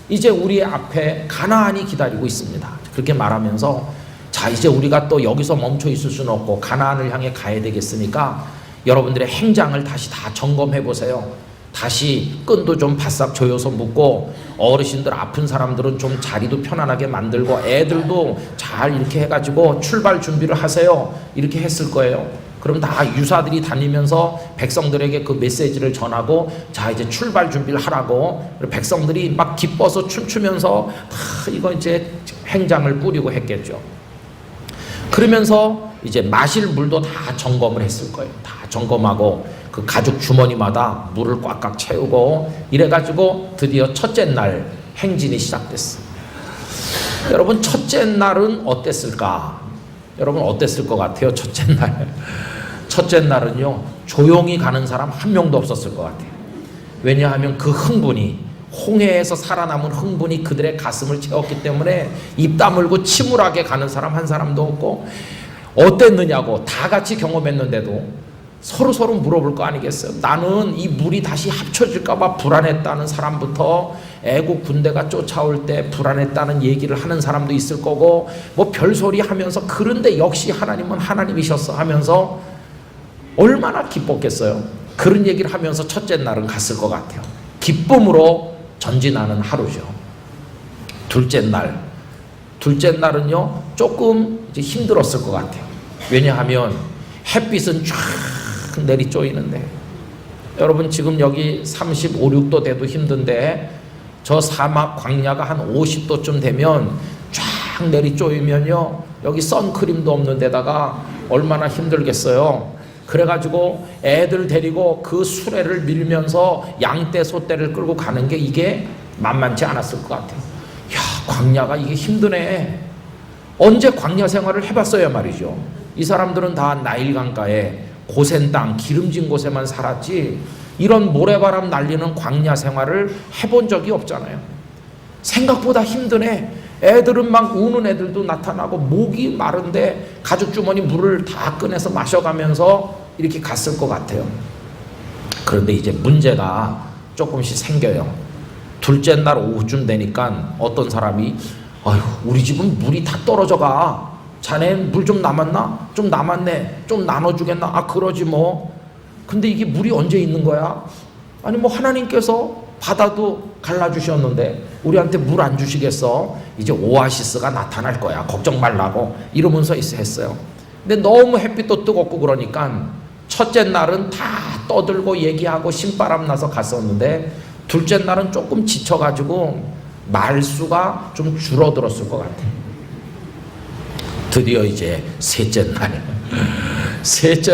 이제 우리 앞에 가나안이 기다리고 있습니다. 그렇게 말하면서 자, 이제 우리가 또 여기서 멈춰 있을 수는 없고 가나안을 향해 가야 되겠으니까 여러분들의 행장을 다시 다 점검해 보세요. 다시 끈도 좀 바싹 조여서 묶고, 어르신들 아픈 사람들은 좀 자리도 편안하게 만들고, 애들도 잘 이렇게 해가지고 출발 준비를 하세요. 이렇게 했을 거예요. 그럼 다 유사들이 다니면서 백성들에게 그 메시지를 전하고, 자, 이제 출발 준비를 하라고. 백성들이 막 기뻐서 춤추면서 다 이거 이제 행장을 뿌리고 했겠죠. 그러면서 이제 마실 물도 다 점검을 했을 거예요. 다 점검하고 그 가죽 주머니마다 물을 꽉꽉 채우고 이래가지고 드디어 첫째 날 행진이 시작됐어요. 여러분, 첫째 날은 어땠을까? 여러분, 어땠을 것 같아요? 첫째 날. 첫째 날은요, 조용히 가는 사람 한 명도 없었을 것 같아요. 왜냐하면 그 흥분이, 홍해에서 살아남은 흥분이 그들의 가슴을 채웠기 때문에 입 다물고 침울하게 가는 사람 한 사람도 없고, 어땠느냐고 다 같이 경험했는데도 서로 물어볼 거 아니겠어요? 나는 이 물이 다시 합쳐질까 봐 불안했다는 사람부터 애국 군대가 쫓아올 때 불안했다는 얘기를 하는 사람도 있을 거고, 뭐 별소리 하면서, 그런데 역시 하나님은 하나님이셨어 하면서 얼마나 기뻤겠어요. 그런 얘기를 하면서 첫째 날은 갔을 것 같아요. 기쁨으로 전진하는 하루죠. 둘째 날은요 조금 이제 힘들었을 것 같아요. 왜냐하면 햇빛은 쫙 내리쪼이는데, 여러분 지금 여기 35, 6도 돼도 힘든데 저 사막 광야가 한 50도쯤 되면 쫙 내리쪼이면요 여기 선크림도 없는 데다가 얼마나 힘들겠어요. 그래가지고 애들 데리고 그 수레를 밀면서 양떼 소떼를 끌고 가는 게 이게 만만치 않았을 것 같아요. 야, 광야가 이게 힘드네. 언제 광야 생활을 해봤어야 말이죠. 이 사람들은 다 나일강가에 고센 땅, 기름진 곳에만 살았지 이런 모래바람 날리는 광야 생활을 해본 적이 없잖아요. 생각보다 힘드네. 애들은 막 우는 애들도 나타나고, 목이 마른데 가죽 주머니 물을 다 꺼내서 마셔가면서 이렇게 갔을 것 같아요. 그런데 이제 문제가 조금씩 생겨요. 둘째 날 오후쯤 되니까 어떤 사람이, 아유, 우리 집은 물이 다 떨어져가. 자네는 물 좀 남았나? 좀 남았네. 좀 나눠주겠나? 아, 그러지 뭐. 근데 이게 물이 언제 있는 거야? 아니 뭐 하나님께서 바다도 갈라주셨는데 우리한테 물 안 주시겠어? 이제 오아시스가 나타날 거야. 걱정 말라고 이러면서 했어요. 근데 너무 햇빛도 뜨겁고 그러니까 첫째 날은 다 떠들고 얘기하고 신바람 나서 갔었는데, 둘째 날은 조금 지쳐가지고 말수가 좀 줄어들었을 것 같아요. 드디어 이제 셋째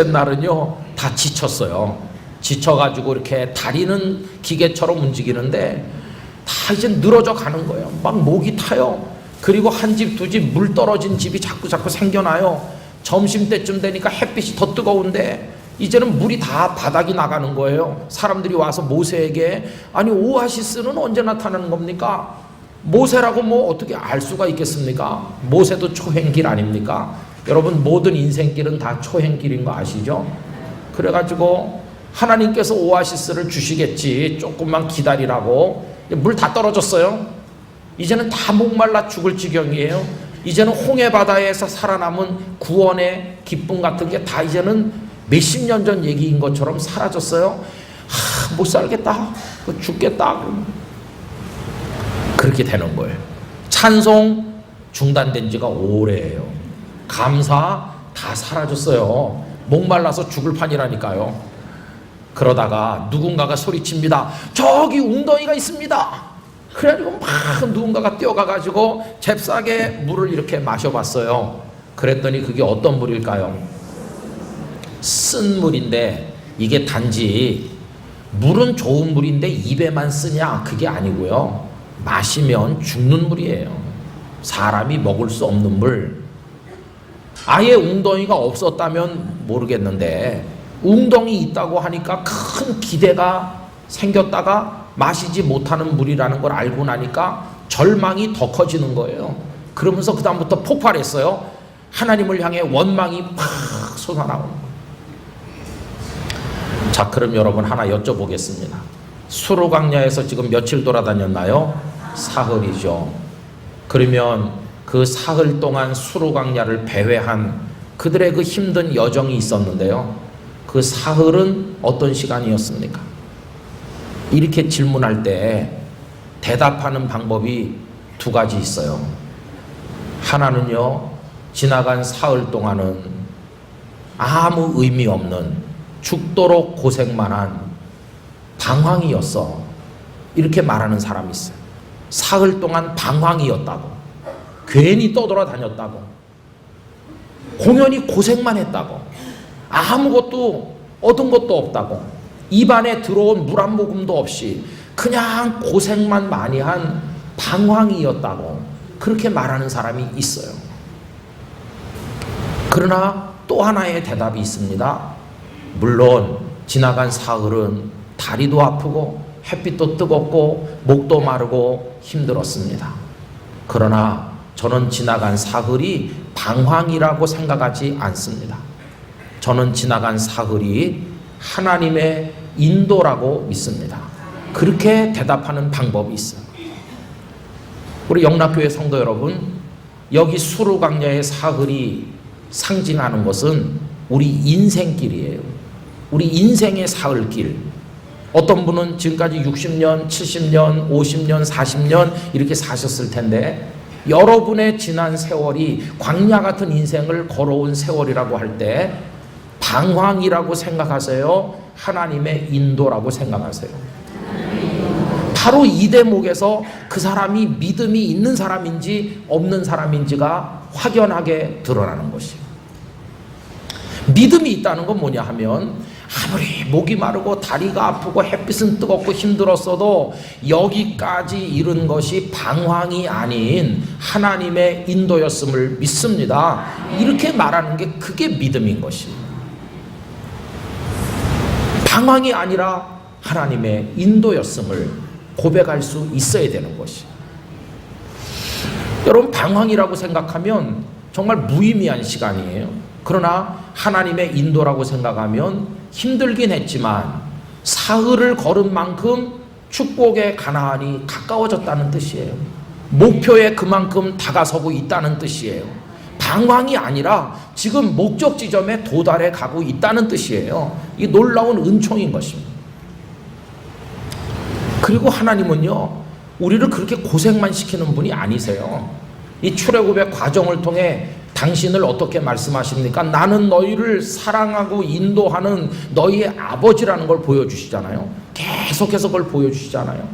날은요 다 지쳤어요. 지쳐가지고 이렇게 다리는 기계처럼 움직이는데 다 이제 늘어져 가는 거예요. 막 목이 타요. 그리고 한 집 두 집 물 떨어진 집이 자꾸 생겨나요. 점심때쯤 되니까 햇빛이 더 뜨거운데 이제는 물이 다 바닥이 나가는 거예요. 사람들이 와서 모세에게, 아니 오아시스는 언제 나타나는 겁니까? 모세라고 뭐 어떻게 알 수가 있겠습니까? 모세도 초행길 아닙니까? 여러분 모든 인생길은 다 초행길인 거 아시죠? 그래가지고 하나님께서 오아시스를 주시겠지, 조금만 기다리라고. 물 다 떨어졌어요. 이제는 다 목말라 죽을 지경이에요. 이제는 홍해 바다에서 살아남은 구원의 기쁨 같은 게 다 이제는 몇십 년 전 얘기인 것처럼 사라졌어요. 못 살겠다, 죽겠다, 그렇게 되는 거예요. 찬송 중단된 지가 오래예요. 감사 다 사라졌어요. 목말라서 죽을 판이라니까요. 그러다가 누군가가 소리칩니다. 저기 웅덩이가 있습니다. 그래가지고 막 누군가가 뛰어가가지고 잽싸게 물을 이렇게 마셔봤어요. 그랬더니 그게 어떤 물일까요? 쓴 물인데, 이게 단지 물은 좋은 물인데 입에만 쓰냐, 그게 아니고요. 마시면 죽는 물이에요. 사람이 먹을 수 없는 물. 아예 웅덩이가 없었다면 모르겠는데 웅덩이 있다고 하니까 큰 기대가 생겼다가 마시지 못하는 물이라는 걸 알고 나니까 절망이 더 커지는 거예요. 그러면서 그 다음부터 폭발했어요. 하나님을 향해 원망이 팍 솟아나오는 거예요. 자, 그럼 여러분 하나 여쭤보겠습니다. 수르광야에서 지금 며칠 돌아다녔나요? 사흘이죠. 그러면 그 사흘 동안 수르광야를 배회한 그들의 그 힘든 여정이 있었는데요. 그 사흘은 어떤 시간이었습니까? 이렇게 질문할 때 대답하는 방법이 두 가지 있어요. 하나는요, 지나간 사흘 동안은 아무 의미 없는 죽도록 고생만 한 방황이었어, 이렇게 말하는 사람이 있어요. 사흘 동안 방황이었다고, 괜히 떠돌아다녔다고, 공연히 고생만 했다고, 아무것도 얻은 것도 없다고, 입안에 들어온 물 한 모금도 없이 그냥 고생만 많이 한 방황이었다고, 그렇게 말하는 사람이 있어요. 그러나 또 하나의 대답이 있습니다. 물론 지나간 사흘은 다리도 아프고 햇빛도 뜨겁고 목도 마르고 힘들었습니다. 그러나 저는 지나간 사흘이 방황이라고 생각하지 않습니다. 저는 지나간 사흘이 하나님의 인도라고 믿습니다. 그렇게 대답하는 방법이 있어요. 우리 영락교회 성도 여러분, 여기 수루광야의 사흘이 상징하는 것은 우리 인생길이에요. 우리 인생의 사흘길. 어떤 분은 지금까지 60년, 70년, 50년, 40년 이렇게 사셨을 텐데, 여러분의 지난 세월이 광야 같은 인생을 걸어온 세월이라고 할 때 방황이라고 생각하세요? 하나님의 인도라고 생각하세요? 바로 이 대목에서 그 사람이 믿음이 있는 사람인지 없는 사람인지가 확연하게 드러나는 것이에요. 믿음이 있다는 건 뭐냐 하면, 아무리 목이 마르고 다리가 아프고 햇빛은 뜨겁고 힘들었어도 여기까지 이른 것이 방황이 아닌 하나님의 인도였음을 믿습니다. 이렇게 말하는 게 그게 믿음인 것입니다. 방황이 아니라 하나님의 인도였음을 고백할 수 있어야 되는 것이에요. 여러분, 방황이라고 생각하면 정말 무의미한 시간이에요. 그러나 하나님의 인도라고 생각하면 힘들긴 했지만 사흘을 걸은 만큼 축복의 가나안이 가까워졌다는 뜻이에요. 목표에 그만큼 다가서고 있다는 뜻이에요. 방황이 아니라 지금 목적 지점에 도달해 가고 있다는 뜻이에요. 이 놀라운 은총인 것입니다. 그리고 하나님은요, 우리를 그렇게 고생만 시키는 분이 아니세요. 이 출애굽의 과정을 통해 당신을 어떻게 말씀하십니까? 나는 너희를 사랑하고 인도하는 너희의 아버지라는 걸 보여주시잖아요. 계속해서 그걸 보여주시잖아요.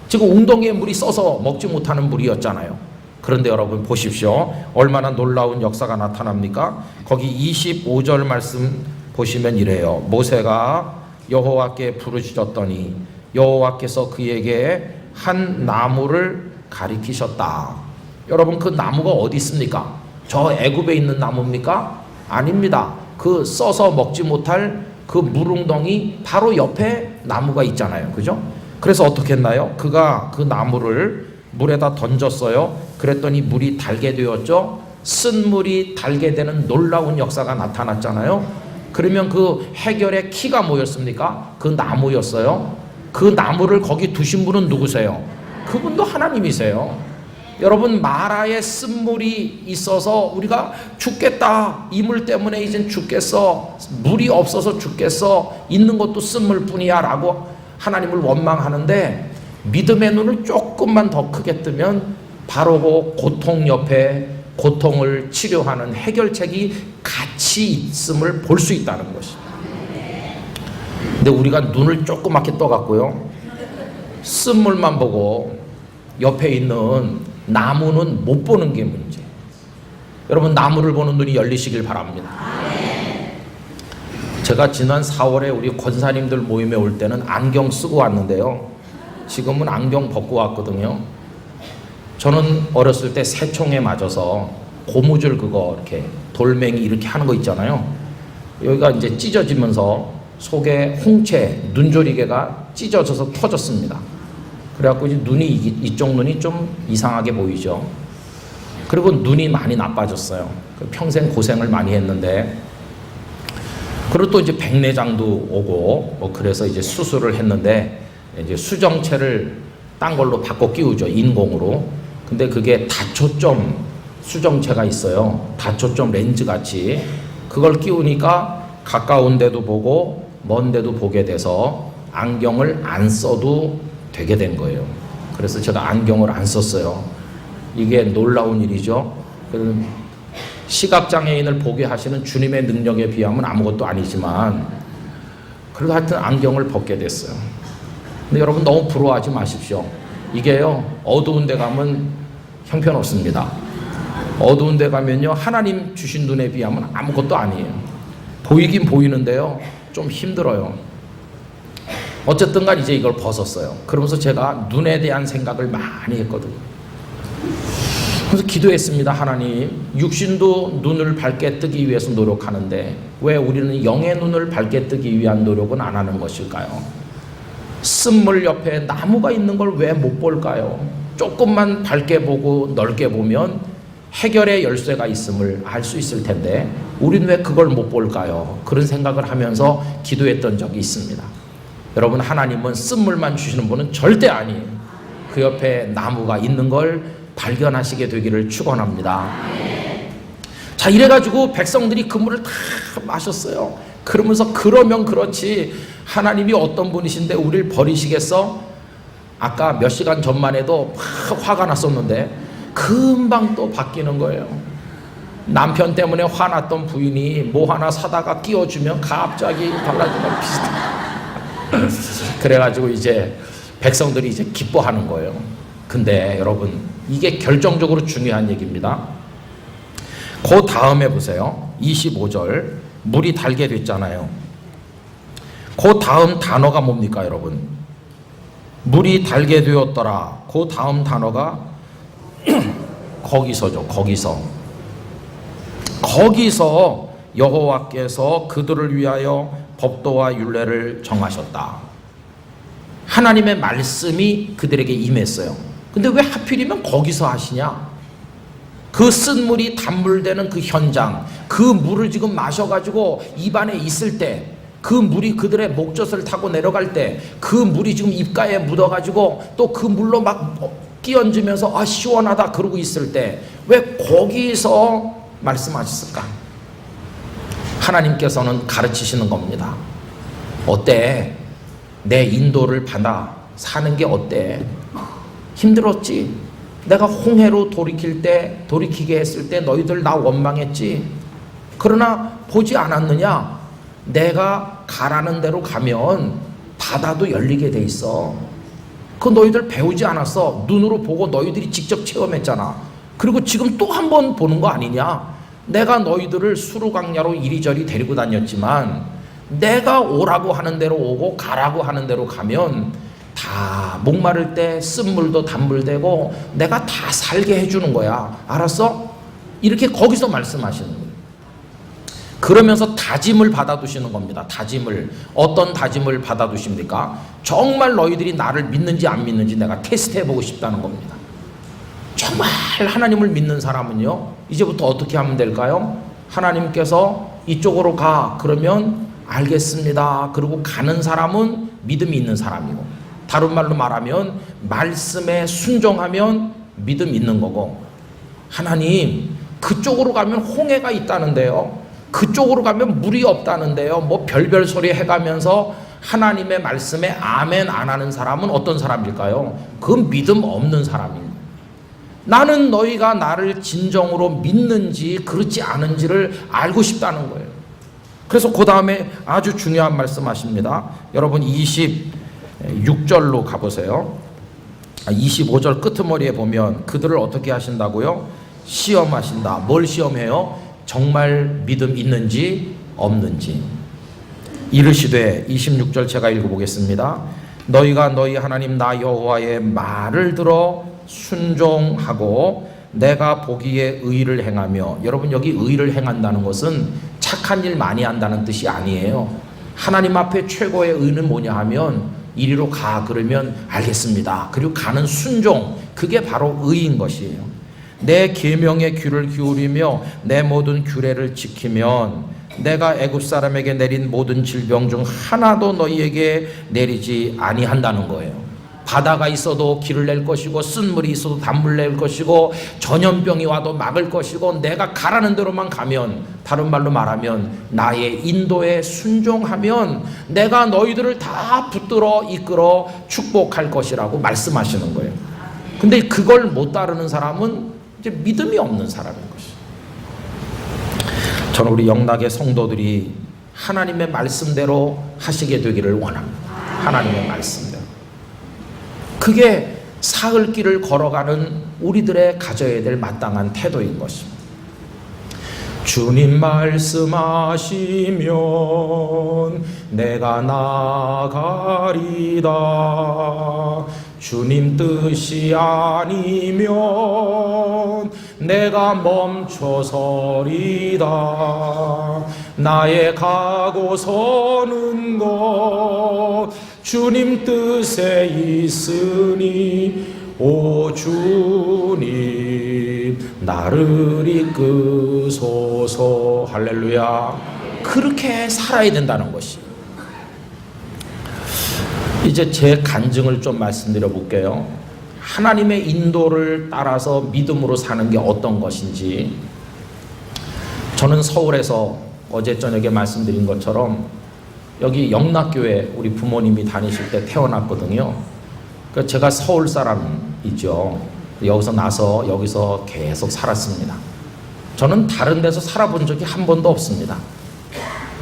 지금 웅덩이에 물이 써서 먹지 못하는 물이었잖아요. 그런데 여러분 보십시오. 얼마나 놀라운 역사가 나타납니까? 거기 25절 말씀 보시면 이래요. 모세가 여호와께 부르짖었더니 여호와께서 그에게 한 나무를 가리키셨다. 여러분, 그 나무가 어디 있습니까? 저 애굽에 있는 나무입니까? 아닙니다. 그 써서 먹지 못할 그 물웅덩이 바로 옆에 나무가 있잖아요. 그죠? 그래서 어떻게 했나요? 그가 그 나무를 물에다 던졌어요. 그랬더니 물이 달게 되었죠. 쓴 물이 달게 되는 놀라운 역사가 나타났잖아요. 그러면 그 해결의 키가 뭐였습니까? 그 나무였어요. 그 나무를 거기 두신 분은 누구세요? 그분도 하나님이세요. 여러분, 마라에 쓴물이 있어서 우리가 죽겠다, 이 물 때문에 이젠 죽겠어, 물이 없어서 죽겠어, 있는 것도 쓴물 뿐이야 라고 하나님을 원망하는데, 믿음의 눈을 조금만 더 크게 뜨면 바로 그 고통 옆에 고통을 치료하는 해결책이 같이 있음을 볼 수 있다는 것입니다. 근데 우리가 눈을 조그맣게 떠갖고요, 쓴물만 보고 옆에 있는 나무는 못 보는 게 문제. 여러분, 나무를 보는 눈이 열리시길 바랍니다. 제가 지난 4월에 우리 권사님들 모임에 올 때는 안경 쓰고 왔는데요, 지금은 안경 벗고 왔거든요. 저는 어렸을 때 새총에 맞아서 고무줄 그거 이렇게 돌멩이 이렇게 하는 거 있잖아요. 여기가 이제 찢어지면서 속에 홍채, 눈조리개가 찢어져서 터졌습니다. 그래갖고 이제 눈이, 이쪽 눈이 좀 이상하게 보이죠. 그리고 눈이 많이 나빠졌어요. 평생 고생을 많이 했는데, 그리고 또 이제 백내장도 오고, 그래서 이제 수술을 했는데, 이제 수정체를 딴 걸로 바꿔 끼우죠, 인공으로. 근데 그게 다초점 수정체가 있어요. 다초점 렌즈 같이. 그걸 끼우니까 가까운 데도 보고, 먼 데도 보게 돼서 안경을 안 써도 되게 된 거예요. 그래서 제가 안경을 안 썼어요. 이게 놀라운 일이죠. 시각장애인을 보게 하시는 주님의 능력에 비하면 아무것도 아니지만, 그래도 하여튼 안경을 벗게 됐어요. 근데 여러분, 너무 부러워하지 마십시오. 이게요, 어두운 데 가면 형편없습니다. 어두운 데 가면요, 하나님 주신 눈에 비하면 아무것도 아니에요. 보이긴 보이는데요, 좀 힘들어요. 어쨌든 간 이제 이걸 벗었어요. 그러면서 제가 눈에 대한 생각을 많이 했거든요. 그래서 기도했습니다. 하나님, 육신도 눈을 밝게 뜨기 위해서 노력하는데 왜 우리는 영의 눈을 밝게 뜨기 위한 노력은 안 하는 것일까요? 쓴물 옆에 나무가 있는 걸 왜 못 볼까요? 조금만 밝게 보고 넓게 보면 해결의 열쇠가 있음을 알 수 있을 텐데 우리는 왜 그걸 못 볼까요? 그런 생각을 하면서 기도했던 적이 있습니다. 여러분, 하나님은 쓴물만 주시는 분은 절대 아니에요. 그 옆에 나무가 있는 걸 발견하시게 되기를 축원합니다. 자, 이래가지고 백성들이 그 물을 다 마셨어요. 그러면서 그러면 그렇지 하나님이 어떤 분이신데 우리를 버리시겠어? 아까 몇 시간 전만 해도 막 화가 났었는데 금방 또 바뀌는 거예요. 남편 때문에 화났던 부인이 뭐 하나 사다가 끼워주면 갑자기 달라지면 비슷해. 그래가지고 이제 백성들이 이제 기뻐하는 거예요. 근데 여러분, 이게 결정적으로 중요한 얘기입니다. 그 다음에 보세요. 25절 물이 달게 됐잖아요. 그 다음 단어가 뭡니까 여러분? 물이 달게 되었더라. 그 다음 단어가 거기서죠. 거기서 여호와께서 그들을 위하여 법도와 율례를 정하셨다. 하나님의 말씀이 그들에게 임했어요. 근데 왜 하필이면 거기서 하시냐? 그 쓴 물이 단물되는 그 현장, 그 물을 지금 마셔가지고 입안에 있을 때, 그 물이 그들의 목젖을 타고 내려갈 때, 그 물이 지금 입가에 묻어가지고 또 그 물로 막 끼얹으면서 아 시원하다 그러고 있을 때 왜 거기서 말씀하셨을까? 하나님께서는 가르치시는 겁니다. 어때? 내 인도를 받아 사는 게 어때? 힘들었지? 내가 홍해로 돌이키게 했을 때 너희들 나 원망했지? 그러나 보지 않았느냐? 내가 가라는 대로 가면 바다도 열리게 돼 있어. 그 너희들 배우지 않았어? 눈으로 보고 너희들이 직접 체험했잖아. 그리고 지금 또 한 번 보는 거 아니냐? 내가 너희들을 수루광야로 이리저리 데리고 다녔지만 내가 오라고 하는 대로 오고 가라고 하는 대로 가면 다 목마를 때 쓴물도 단물되고 내가 다 살게 해주는 거야. 알았어? 이렇게 거기서 말씀하시는 거예요. 그러면서 다짐을 받아두시는 겁니다. 다짐을. 어떤 다짐을 받아두십니까? 정말 너희들이 나를 믿는지 안 믿는지 내가 테스트해보고 싶다는 겁니다. 정말 하나님을 믿는 사람은요, 이제부터 어떻게 하면 될까요? 하나님께서 이쪽으로 가. 그러면 알겠습니다. 그리고 가는 사람은 믿음이 있는 사람이고, 다른 말로 말하면 말씀에 순종하면 믿음 있는 거고, 하나님 그쪽으로 가면 홍해가 있다는데요, 그쪽으로 가면 물이 없다는데요, 뭐 별별 소리 해가면서 하나님의 말씀에 아멘 안 하는 사람은 어떤 사람일까요? 그건 믿음 없는 사람입니다. 나는 너희가 나를 진정으로 믿는지 그렇지 않은지를 알고 싶다는 거예요. 그래서 그 다음에 아주 중요한 말씀 하십니다. 여러분 26절로 가보세요. 25절 끄트머리에 보면 그들을 어떻게 하신다고요? 시험하신다. 뭘 시험해요? 정말 믿음 있는지 없는지. 이르시되, 26절 제가 읽어보겠습니다. 너희가 너희 하나님 나 여호와의 말을 들어 순종하고 내가 보기에 의를 행하며, 여러분 여기 의를 행한다는 것은 착한 일 많이 한다는 뜻이 아니에요. 하나님 앞에 최고의 의는 뭐냐 하면 이리로 가 그러면 알겠습니다. 그리고 가는 순종, 그게 바로 의인 것이에요. 내 계명에 귀를 기울이며 내 모든 규례를 지키면 내가 애굽 사람에게 내린 모든 질병 중 하나도 너희에게 내리지 아니한다는 거예요. 바다가 있어도 길을 낼 것이고 쓴물이 있어도 단물 낼 것이고 전염병이 와도 막을 것이고 내가 가라는 대로만 가면, 다른 말로 말하면 나의 인도에 순종하면 내가 너희들을 다 붙들어 이끌어 축복할 것이라고 말씀하시는 거예요. 근데 그걸 못 따르는 사람은 이제 믿음이 없는 사람인 것이에요. 저는 우리 영락의 성도들이 하나님의 말씀대로 하시게 되기를 원합니다. 하나님의 말씀대로. 그게 사흘 길을 걸어가는 우리들의 가져야 될 마땅한 태도인 것입니다. 주님 말씀하시면 내가 나가리다. 주님 뜻이 아니면 내가 멈춰서리다. 나의 가고 서는 것 주님 뜻에 있으니 오 주님 나를 이끄소서. 할렐루야. 그렇게 살아야 된다는 것이. 이제 제 간증을 좀 말씀드려 볼게요. 하나님의 인도를 따라서 믿음으로 사는 게 어떤 것인지, 저는 서울에서 어제 저녁에 말씀드린 것처럼 여기 영락교회 우리 부모님이 다니실 때 태어났거든요. 그러니까 제가 서울 사람이죠. 여기서 나서 여기서 계속 살았습니다. 저는 다른 데서 살아본 적이 한 번도 없습니다.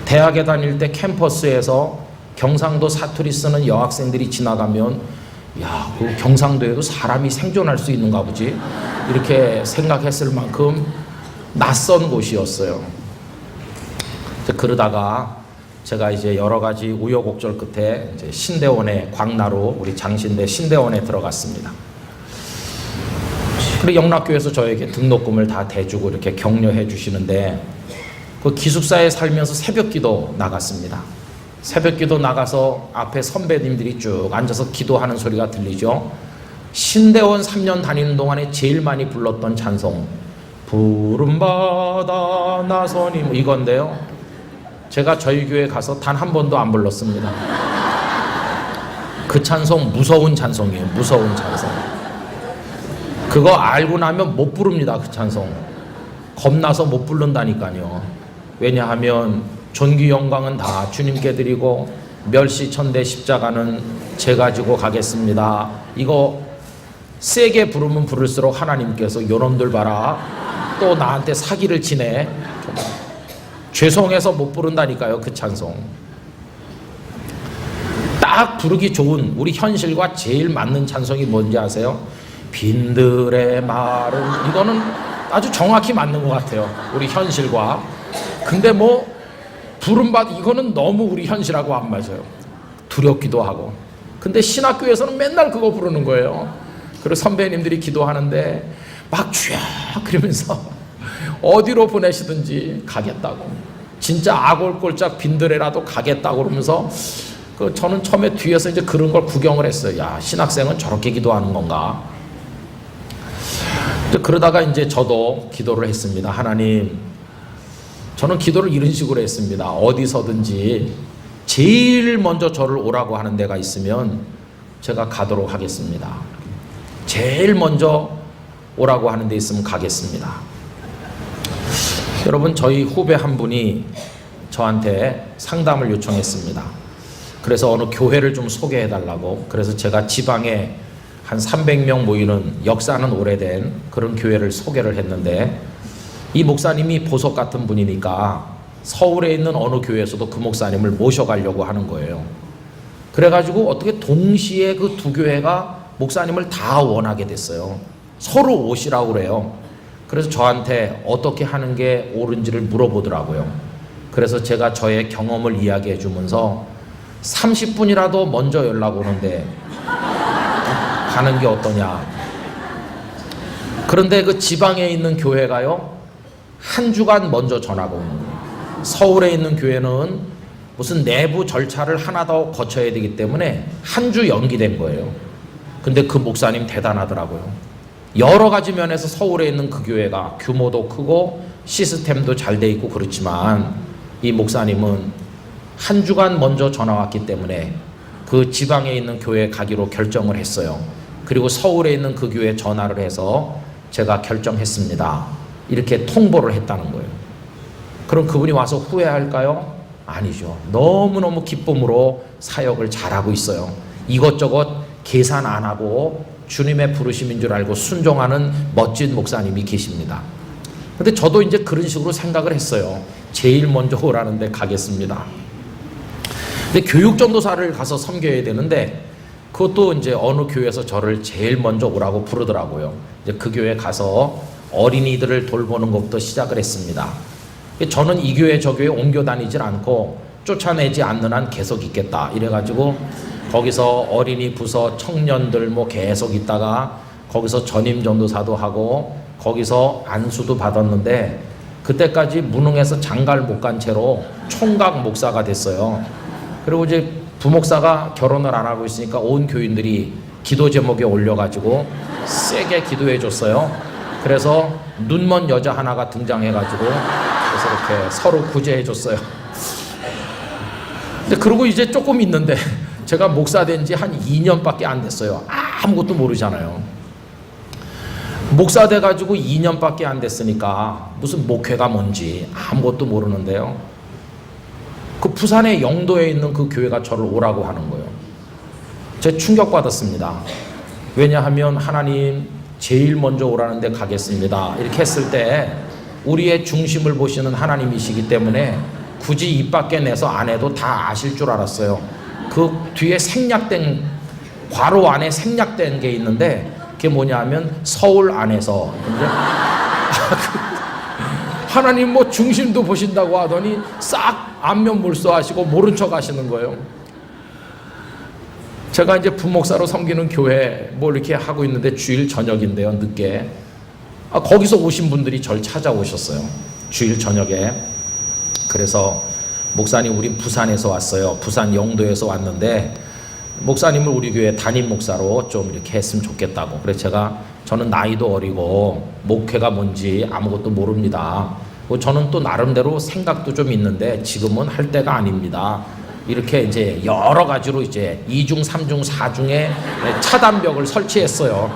대학에 다닐 때 캠퍼스에서 경상도 사투리 쓰는 여학생들이 지나가면 야, 그 경상도에도 사람이 생존할 수 있는가 보지, 이렇게 생각했을 만큼 낯선 곳이었어요. 그러다가 제가 이제 여러 가지 우여곡절 끝에 이제 신대원에, 광나루 우리 장신대 신대원에 들어갔습니다. 그리고 영락교에서 저에게 등록금을 다 대주고 이렇게 격려해 주시는데, 그 기숙사에 살면서 새벽기도 나갔습니다. 새벽기도 나가서 앞에 선배님들이 쭉 앉아서 기도하는 소리가 들리죠. 신대원 3년 다니는 동안에 제일 많이 불렀던 찬송, 푸른 바다 나선이, 이건데요. 제가 저희 교회 가서 단 한 번도 안 불렀습니다. 그 찬송 무서운 찬송이에요. 무서운 찬송. 그거 알고 나면 못 부릅니다. 그 찬송 겁나서 못 부른다니까요. 왜냐하면 존귀 영광은 다 주님께 드리고 멸시천대 십자가는 제가 지고 가겠습니다. 이거 세게 부르면 부를수록 하나님께서 요놈들 봐라, 또 나한테 사기를 치네, 죄송해서 못 부른다니까요. 그 찬송 딱 부르기 좋은, 우리 현실과 제일 맞는 찬송이 뭔지 아세요? 빈들의 말은, 이거는 아주 정확히 맞는 것 같아요, 우리 현실과. 근데 뭐 부름받, 이거는 너무 우리 현실하고 안 맞아요. 두렵기도 하고. 근데 신학교에서는 맨날 그거 부르는 거예요. 그리고 선배님들이 기도하는데 막 주여 그러면서 어디로 보내시든지 가겠다고, 진짜 아골골짝 빈들에라도 가겠다고 그러면서, 저는 처음에 뒤에서 이제 그런 걸 구경을 했어요. 야, 신학생은 저렇게 기도하는 건가? 그러다가 이제 저도 기도를 했습니다. 하나님, 저는 기도를 이런 식으로 했습니다. 어디서든지 제일 먼저 저를 오라고 하는 데가 있으면 제가 가도록 하겠습니다. 제일 먼저 오라고 하는 데 있으면 가겠습니다. 여러분, 저희 후배 한 분이 저한테 상담을 요청했습니다. 그래서 어느 교회를 좀 소개해 달라고. 그래서 제가 지방에 한 300명 모이는 역사는 오래된 그런 교회를 소개를 했는데, 이 목사님이 보석 같은 분이니까 서울에 있는 어느 교회에서도 그 목사님을 모셔가려고 하는 거예요. 그래가지고 어떻게 동시에 그 두 교회가 목사님을 다 원하게 됐어요. 서로 오시라고 그래요. 그래서 저한테 어떻게 하는 게 옳은지를 물어보더라고요. 그래서 제가 저의 경험을 이야기해 주면서 30분이라도 먼저 연락 오는데 가는 게 어떠냐. 그런데 그 지방에 있는 교회가요, 한 주간 먼저 전화가 오는 거예요. 서울에 있는 교회는 무슨 내부 절차를 하나 더 거쳐야 되기 때문에 한 주 연기된 거예요. 근데 그 목사님 대단하더라고요. 여러 가지 면에서 서울에 있는 그 교회가 규모도 크고 시스템도 잘 돼 있고 그렇지만, 이 목사님은 한 주간 먼저 전화 왔기 때문에 그 지방에 있는 교회에 가기로 결정을 했어요. 그리고 서울에 있는 그 교회에 전화를 해서 제가 결정했습니다, 이렇게 통보를 했다는 거예요. 그럼 그분이 와서 후회할까요? 아니죠. 너무너무 기쁨으로 사역을 잘하고 있어요. 이것저것 계산 안 하고 주님의 부르심인 줄 알고 순종하는 멋진 목사님이 계십니다. 근데 저도 이제 그런 식으로 생각을 했어요. 제일 먼저 오라는데 가겠습니다. 근데 교육전도사를 가서 섬겨야 되는데, 그것도 이제 어느 교회에서 저를 제일 먼저 오라고 부르더라고요. 이제 그 교회 가서 어린이들을 돌보는 것부터 시작을 했습니다. 저는 이 교회 저 교회 옮겨 다니질 않고 쫓아내지 않는 한 계속 있겠다 이래가지고 거기서 어린이 부서 청년들 뭐 계속 있다가 거기서 전임 전도사도 하고 거기서 안수도 받았는데, 그때까지 무능해서 장가를 못 간 채로 총각 목사가 됐어요. 그리고 이제 부목사가 결혼을 안 하고 있으니까 온 교인들이 기도 제목에 올려가지고 세게 기도해 줬어요. 그래서 눈먼 여자 하나가 등장해가지고 그래서 이렇게 서로 구제해 줬어요. 근데 그러고 이제 조금 있는데, 제가 목사 된 지 한 2년밖에 안 됐어요. 아무것도 모르잖아요. 목사 돼가지고 2년밖에 안 됐으니까 무슨 목회가 뭔지 아무것도 모르는데요. 그 부산의 영도에 있는 그 교회가 저를 오라고 하는 거예요. 제가 충격받았습니다. 왜냐하면 하나님 제일 먼저 오라는데 가겠습니다. 이렇게 했을 때 우리의 중심을 보시는 하나님이시기 때문에 굳이 입 밖에 내서 안 해도 다 아실 줄 알았어요. 그 뒤에 생략된, 괄호 안에 생략된 게 있는데 그게 뭐냐 하면 서울 안에서. 하나님 뭐 중심도 보신다고 하더니 싹 안면몰수하시고 모른 척 하시는 거예요. 제가 이제 부목사로 섬기는 교회 뭐 이렇게 하고 있는데 주일 저녁인데요, 늦게. 거기서 오신 분들이 절 찾아오셨어요. 주일 저녁에. 그래서 목사님 우리 부산에서 왔어요. 부산 영도에서 왔는데 목사님을 우리 교회 담임 목사로 좀 이렇게 했으면 좋겠다고. 그래서 저는 나이도 어리고 목회가 뭔지 아무것도 모릅니다. 저는 또 나름대로 생각도 좀 있는데 지금은 할 때가 아닙니다. 이렇게 이제 여러 가지로 이제 2중, 3중, 4중에 차단벽을 설치했어요.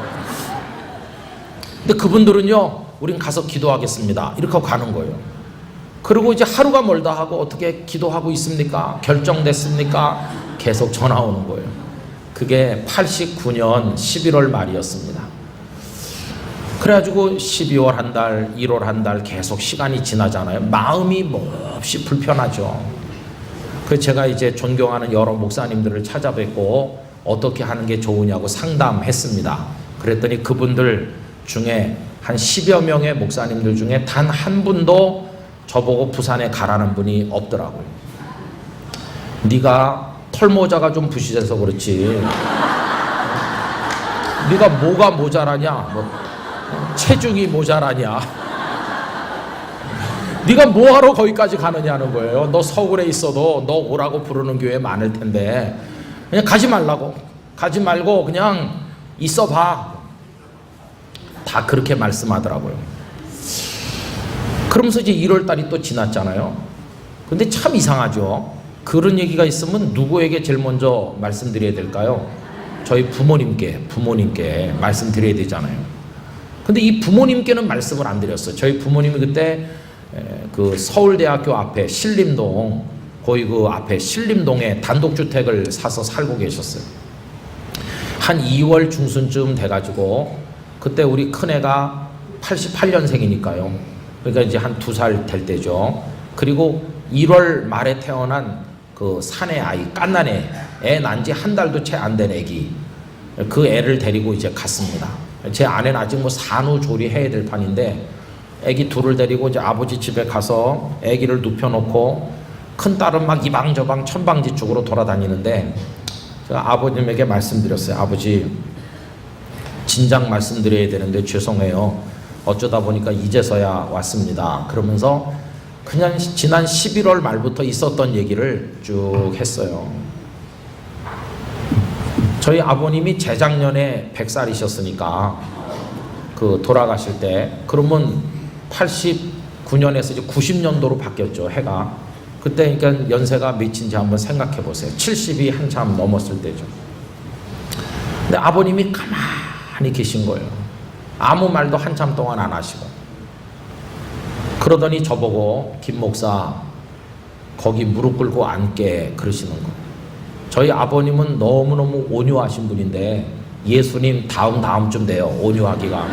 근데 그분들은요, 우린 가서 기도하겠습니다. 이렇게 하고 가는 거예요. 그리고 이제 하루가 멀다 하고 어떻게 기도하고 있습니까? 결정됐습니까? 계속 전화 오는 거예요. 그게 89년 11월 말이었습니다. 그래가지고 12월 한 달, 1월 한 달 계속 시간이 지나잖아요. 마음이 몹시 불편하죠. 그래서 제가 이제 존경하는 여러 목사님들을 찾아뵙고 어떻게 하는 게 좋으냐고 상담했습니다. 그랬더니 그분들 중에 한 10여 명의 목사님들 중에 단 한 분도 저보고 부산에 가라는 분이 없더라고요. 네가 털모자가 좀 부실해서 그렇지. 네가 뭐가 모자라냐? 체중이 모자라냐? 네가 뭐하러 거기까지 가느냐는 거예요. 너 서울에 있어도 너 오라고 부르는 교회 많을 텐데 그냥 가지 말라고. 가지 말고 그냥 있어봐. 다 그렇게 말씀하더라고요. 그러면서 이제 1월 달이 또 지났잖아요. 근데 참 이상하죠. 그런 얘기가 있으면 누구에게 제일 먼저 말씀드려야 될까요? 저희 부모님께 말씀드려야 되잖아요. 근데 이 부모님께는 말씀을 안 드렸어요. 저희 부모님이 그때 그 서울대학교 앞에 신림동, 거기 그 앞에 신림동에 단독주택을 사서 살고 계셨어요. 한 2월 중순쯤 돼가지고 그때 우리 큰애가 88년생이니까요. 그러니까 이제 한 2살 될 때죠. 그리고 1월 말에 태어난 그 사내 아이, 깐난애, 애 난 지 한 달도 채 안 된 애기, 그 애를 데리고 이제 갔습니다. 제 아내는 아직 뭐 산후조리해야 될 판인데 애기 둘을 데리고 이제 아버지 집에 가서 애기를 눕혀놓고 큰 딸은 막 이방저방 천방지축으로 돌아다니는데 제가 아버님에게 말씀드렸어요. 아버지, 진작 말씀드려야 되는데 죄송해요. 어쩌다 보니까 이제서야 왔습니다. 그러면서 그냥 지난 11월 말부터 있었던 얘기를 쭉 했어요. 저희 아버님이 재작년에 100살이셨으니까 그 돌아가실 때, 그러면 89년에서 이제 90년도로 바뀌었죠, 해가. 그때 그러니까 연세가 몇인지 한번 생각해 보세요. 70이 한참 넘었을 때죠. 근데 아버님이 가만히 계신 거예요. 아무 말도 한참 동안 안 하시고. 그러더니 저보고 김 목사 거기 무릎 꿇고 앉게 그러시는 거예요. 저희 아버님은 너무너무 온유하신 분인데 예수님 다음쯤 돼요, 온유하기가.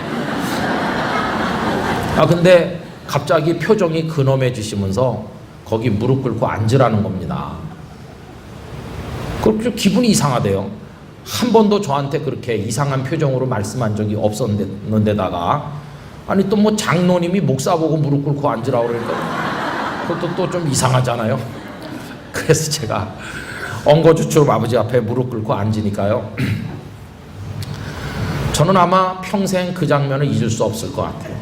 근데 갑자기 표정이 근엄해지시면서 거기 무릎 꿇고 앉으라는 겁니다. 그럼 좀 기분이 이상하대요. 한 번도 저한테 그렇게 이상한 표정으로 말씀한 적이 없었는데다가 아니 또 뭐 장로님이 목사 보고 무릎 꿇고 앉으라고 그러니까 그것도 또 좀 이상하잖아요. 그래서 제가 엉거주춤 아버지 앞에 무릎 꿇고 앉으니까요. 저는 아마 평생 그 장면을 잊을 수 없을 것 같아요.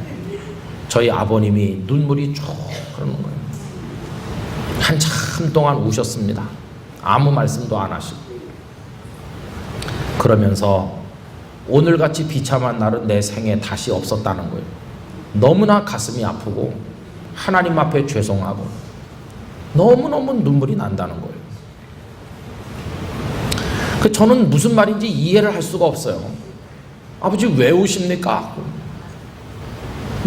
저희 아버님이 눈물이 쭉 흐르는 거예요. 한참 동안 우셨습니다. 아무 말씀도 안 하시고. 그러면서 오늘같이 비참한 날은 내 생에 다시 없었다는 거예요. 너무나 가슴이 아프고 하나님 앞에 죄송하고 너무너무 눈물이 난다는 거예요. 저는 무슨 말인지 이해를 할 수가 없어요. 아버지 왜 우십니까?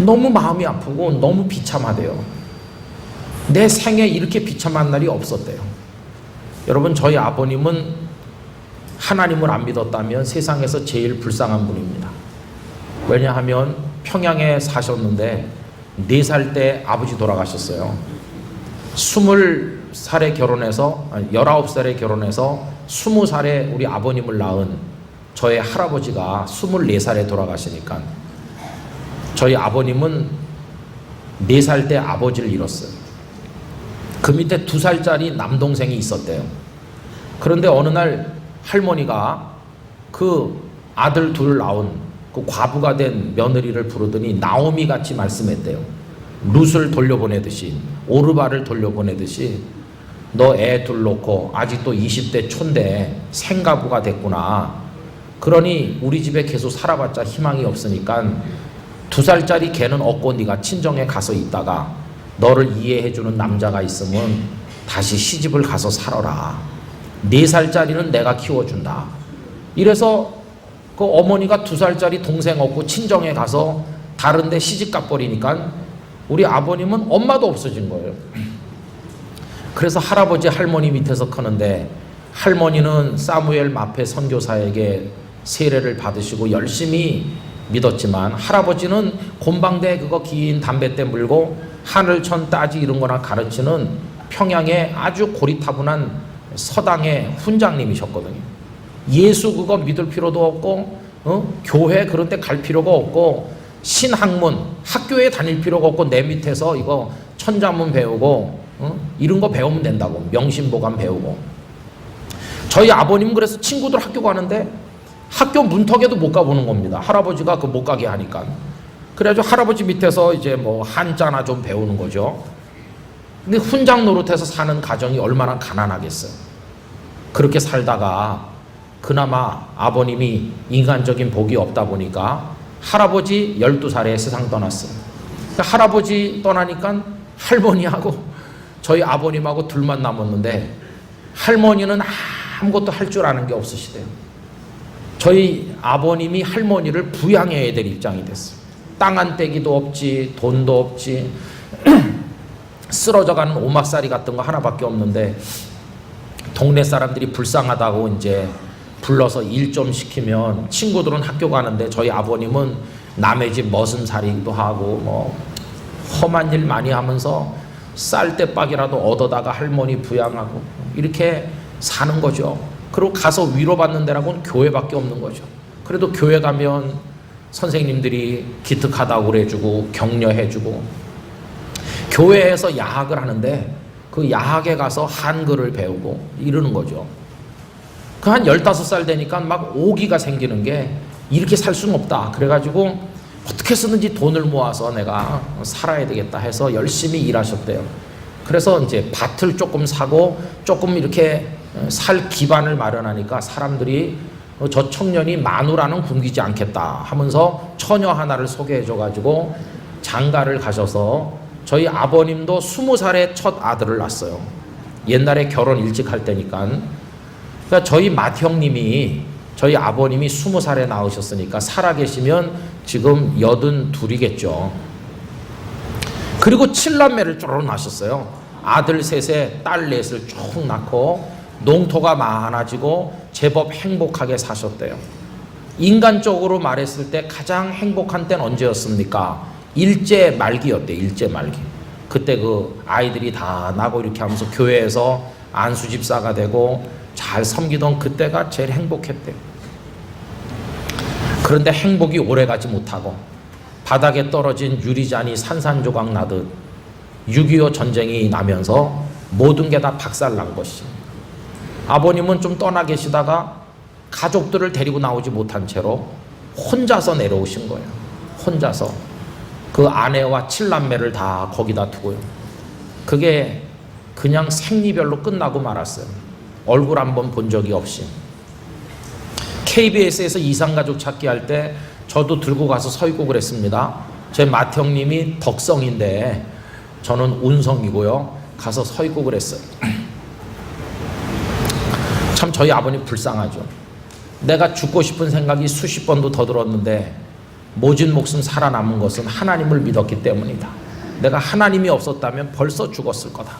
너무 마음이 아프고 너무 비참하대요. 내 생에 이렇게 비참한 날이 없었대요. 여러분, 저희 아버님은 하나님을 안 믿었다면 세상에서 제일 불쌍한 분입니다. 왜냐하면 평양에 사셨는데 4살 때 아버지 돌아가셨어요. 20살에 결혼해서 19살에 결혼해서 20살에 우리 아버님을 낳은 저의 할아버지가 24살에 돌아가시니까 저희 아버님은 4살 때 아버지를 잃었어요. 그 밑에 2살짜리 남동생이 있었대요. 그런데 어느 날 할머니가 그 아들 둘 낳은 그 과부가 된 며느리를 부르더니 나오미 같이 말씀했대요. 룻을 돌려보내듯이, 오르바를 돌려보내듯이 너 애 둘 놓고 아직도 20대 초인데 생가부가 됐구나. 그러니 우리 집에 계속 살아봤자 희망이 없으니까 2살짜리 걔는 없고 네가 친정에 가서 있다가 너를 이해해주는 남자가 있으면 다시 시집을 가서 살아라. 4살짜리는 내가 키워준다. 이래서 그 어머니가 2살짜리 동생 없고 친정에 가서 다른데 시집 가버리니까 우리 아버님은 엄마도 없어진 거예요. 그래서 할아버지 할머니 밑에서 크는데 할머니는 사무엘 마페 선교사에게 세례를 받으시고 열심히 믿었지만 할아버지는 곰방대 그거 긴 담뱃대 물고 하늘천 따지 이런 거나 가르치는 평양의 아주 고리타분한 서당의 훈장님이셨거든요. 예수 그거 믿을 필요도 없고 교회 그런 데 갈 필요가 없고 신학문 학교에 다닐 필요가 없고 내 밑에서 이거 천자문 배우고 이런 거 배우면 된다고. 명심보감 배우고. 저희 아버님은 그래서 친구들 학교 가는데 학교 문턱에도 못 가보는 겁니다. 할아버지가 그 못 가게 하니까. 그래가지고 할아버지 밑에서 이제 뭐 한자나 좀 배우는 거죠. 근데 훈장 노릇해서 사는 가정이 얼마나 가난하겠어요. 그렇게 살다가 그나마 아버님이 인간적인 복이 없다 보니까 할아버지 12살에 세상 떠났어요. 그러니까 할아버지 떠나니까 할머니하고 저희 아버님하고 둘만 남았는데 할머니는 아무것도 할 줄 아는 게 없으시대요. 저희 아버님이 할머니를 부양해야 될 입장이 됐어요. 땅 한 떼기도 없지, 돈도 없지, 쓰러져가는 오막살이 같은 거 하나밖에 없는데 동네 사람들이 불쌍하다고 이제 불러서 일 좀 시키면 친구들은 학교 가는데 저희 아버님은 남의 집 머슴살이기도 하고 뭐 험한 일 많이 하면서 쌀대박이라도 얻어다가 할머니 부양하고 이렇게 사는 거죠. 그리고 가서 위로받는 데라고는 교회밖에 없는 거죠. 그래도 교회 가면 선생님들이 기특하다고 그래주고 격려해주고 교회에서 야학을 하는데 그 야학에 가서 한글을 배우고 이러는 거죠. 그 한 15살 되니까 막 오기가 생기는 게 이렇게 살 수는 없다. 그래가지고 어떻게 쓰든지 돈을 모아서 내가 살아야 되겠다 해서 열심히 일하셨대요. 그래서 이제 밭을 조금 사고 조금 이렇게 살 기반을 마련하니까 사람들이 저 청년이 마누라는 굶기지 않겠다 하면서 처녀 하나를 소개해줘가지고 장가를 가셔서 저희 아버님도 20살에 첫 아들을 낳았어요. 옛날에 결혼 일찍 할 때니까. 그러니까 저희 맏형님이 저희 아버님이 20살에 낳으셨으니까 살아계시면 지금 82이겠죠. 그리고 7남매를 쪼르르 낳으셨어요. 아들 3에 딸 4을 쭉 낳고 농토가 많아지고 제법 행복하게 사셨대요. 인간적으로 말했을 때 가장 행복한 때는 언제였습니까? 일제 말기였대요. 일제 말기. 그때 그 아이들이 다 나고 이렇게 하면서 교회에서 안수집사가 되고 잘 섬기던 그때가 제일 행복했대요. 그런데 행복이 오래가지 못하고 바닥에 떨어진 유리잔이 산산조각 나듯 6.25 전쟁이 나면서 모든 게 다 박살난 것이. 아버님은 좀 떠나 계시다가 가족들을 데리고 나오지 못한 채로 혼자서 내려오신 거예요. 혼자서. 그 아내와 7남매를 다 거기다 두고요. 그게 그냥 생리별로 끝나고 말았어요. 얼굴 한번 본 적이 없이. KBS에서 이상가족 찾기 할 때 저도 들고 가서 서있고 그랬습니다. 제 맏형님이 덕성인데 저는 운성이고요. 가서 서있고 그랬어요. 참 저희 아버님 불쌍하죠. 내가 죽고 싶은 생각이 수십 번도 더 들었는데 모진 목숨 살아남은 것은 하나님을 믿었기 때문이다. 내가 하나님이 없었다면 벌써 죽었을 거다.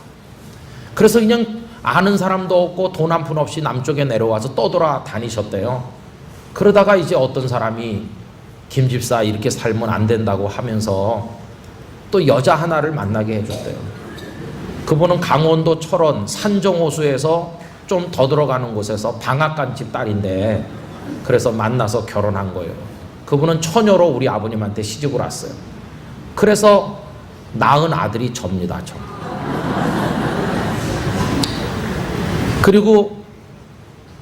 그래서 그냥 아는 사람도 없고 돈 한 푼 없이 남쪽에 내려와서 떠돌아 다니셨대요. 그러다가 이제 어떤 사람이 김 집사 이렇게 살면 안 된다고 하면서 또 여자 하나를 만나게 해줬대요. 그분은 강원도 철원 산정호수에서 좀 더 들어가는 곳에서 방앗간집 딸인데 그래서 만나서 결혼한 거예요. 그분은 처녀로 우리 아버님한테 시집을 왔어요. 그래서 낳은 아들이 접니다. 저. 그리고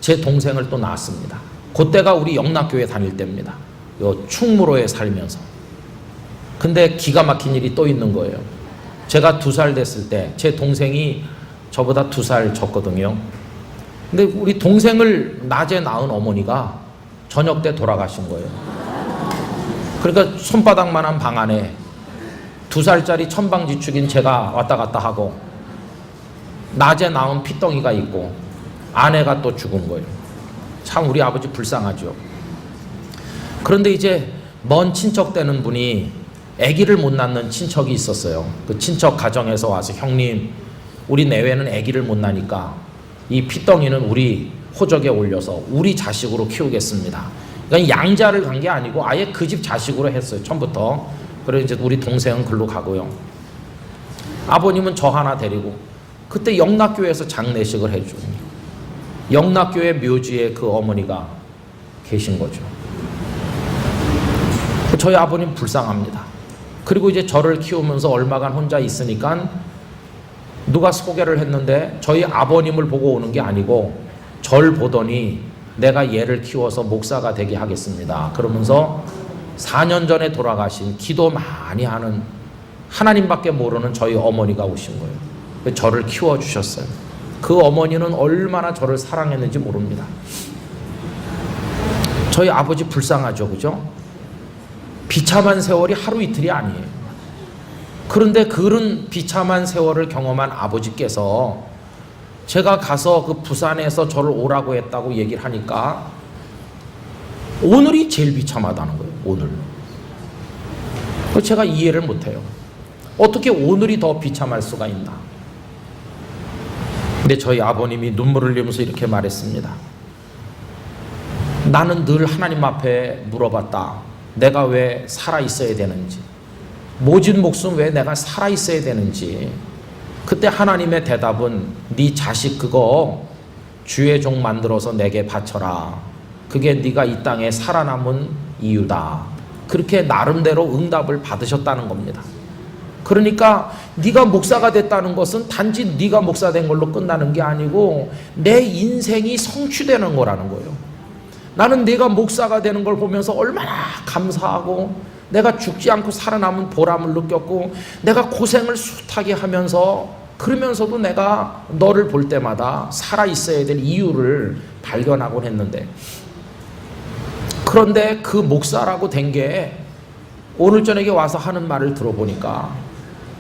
제 동생을 또 낳았습니다. 그때가 우리 영락교회 다닐 때입니다. 요 충무로에 살면서. 근데 기가 막힌 일이 또 있는 거예요. 제가 2살 됐을 때 제 동생이 저보다 2살 졌거든요. 근데 우리 동생을 낮에 낳은 어머니가 저녁 때 돌아가신 거예요. 그러니까 손바닥만한 방 안에 2살짜리 천방지축인 제가 왔다 갔다 하고 낮에 낳은 피덩이가 있고 아내가 또 죽은 거예요. 참 우리 아버지 불쌍하죠. 그런데 이제 먼 친척 되는 분이 아기를 못 낳는 친척이 있었어요. 그 친척 가정에서 와서 형님 우리 내외는 아기를 못 낳으니까 이 피덩이는 우리 호적에 올려서 우리 자식으로 키우겠습니다. 그러니까 양자를 간 게 아니고 아예 그 집 자식으로 했어요. 처음부터. 그래서 이제 우리 동생은 글로 가고요. 아버님은 저 하나 데리고 그때 영락교회에서 장례식을 해주고 영락교회 묘지에 그 어머니가 계신 거죠. 저희 아버님 불쌍합니다. 그리고 이제 저를 키우면서 얼마간 혼자 있으니까 누가 소개를 했는데 저희 아버님을 보고 오는 게 아니고 절 보더니 내가 얘를 키워서 목사가 되게 하겠습니다. 그러면서 4년 전에 돌아가신 기도 많이 하는 하나님밖에 모르는 저희 어머니가 오신 거예요. 저를 키워주셨어요. 그 어머니는 얼마나 저를 사랑했는지 모릅니다. 저희 아버지 불쌍하죠, 그죠? 비참한 세월이 하루 이틀이 아니에요. 그런데 그런 비참한 세월을 경험한 아버지께서 제가 가서 그 부산에서 저를 오라고 했다고 얘기를 하니까 오늘이 제일 비참하다는 거예요. 오늘. 제가 이해를 못해요. 어떻게 오늘이 더 비참할 수가 있나. 근데 저희 아버님이 눈물을 흘리면서 이렇게 말했습니다. 나는 늘 하나님 앞에 물어봤다. 내가 왜 살아있어야 되는지, 모진 목숨 왜 내가 살아있어야 되는지. 그때 하나님의 대답은 네 자식 그거 주의 종 만들어서 내게 바쳐라. 그게 네가 이 땅에 살아남은 이유다. 그렇게 나름대로 응답을 받으셨다는 겁니다. 그러니까 네가 목사가 됐다는 것은 단지 네가 목사 된 걸로 끝나는 게 아니고 내 인생이 성취되는 거라는 거예요. 나는 내가 목사가 되는 걸 보면서 얼마나 감사하고 내가 죽지 않고 살아남은 보람을 느꼈고 내가 고생을 숱하게 하면서 그러면서도 내가 너를 볼 때마다 살아있어야 될 이유를 발견하곤 했는데, 그런데 그 목사라고 된 게 오늘 저녁에 와서 하는 말을 들어보니까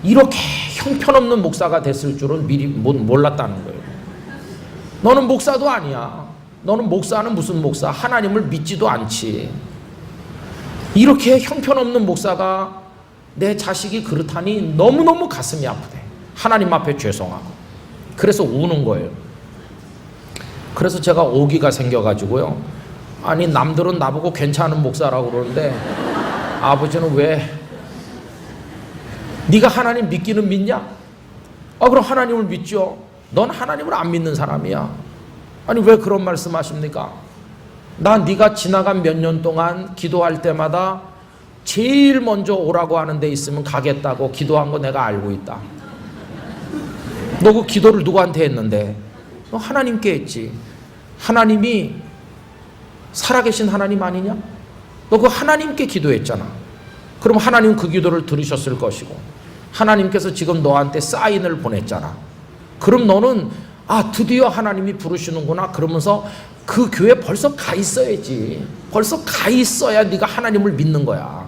이렇게 형편없는 목사가 됐을 줄은 미리 몰랐다는 거예요. 너는 목사도 아니야. 너는 목사는 무슨 목사? 하나님을 믿지도 않지. 이렇게 형편없는 목사가 내 자식이 그렇다니 너무너무 가슴이 아프대. 하나님 앞에 죄송하고. 그래서 우는 거예요. 그래서 제가 오기가 생겨가지고요. 아니 남들은 나보고 괜찮은 목사라고 그러는데 아버지는 왜 네가 하나님 믿기는 믿냐? 그럼 하나님을 믿죠. 넌 하나님을 안 믿는 사람이야. 아니 왜 그런 말씀 하십니까? 난 네가 지나간 몇 년 동안 기도할 때마다 제일 먼저 오라고 하는 데 있으면 가겠다고 기도한 거 내가 알고 있다. 너 그 기도를 누구한테 했는데? 너 하나님께 했지. 하나님이 살아계신 하나님 아니냐? 너 그 하나님께 기도했잖아. 그럼 하나님 그 기도를 들으셨을 것이고 하나님께서 지금 너한테 사인을 보냈잖아. 그럼 너는 드디어 하나님이 부르시는구나 그러면서 그 교회 벌써 가 있어야지. 벌써 가 있어야 네가 하나님을 믿는 거야.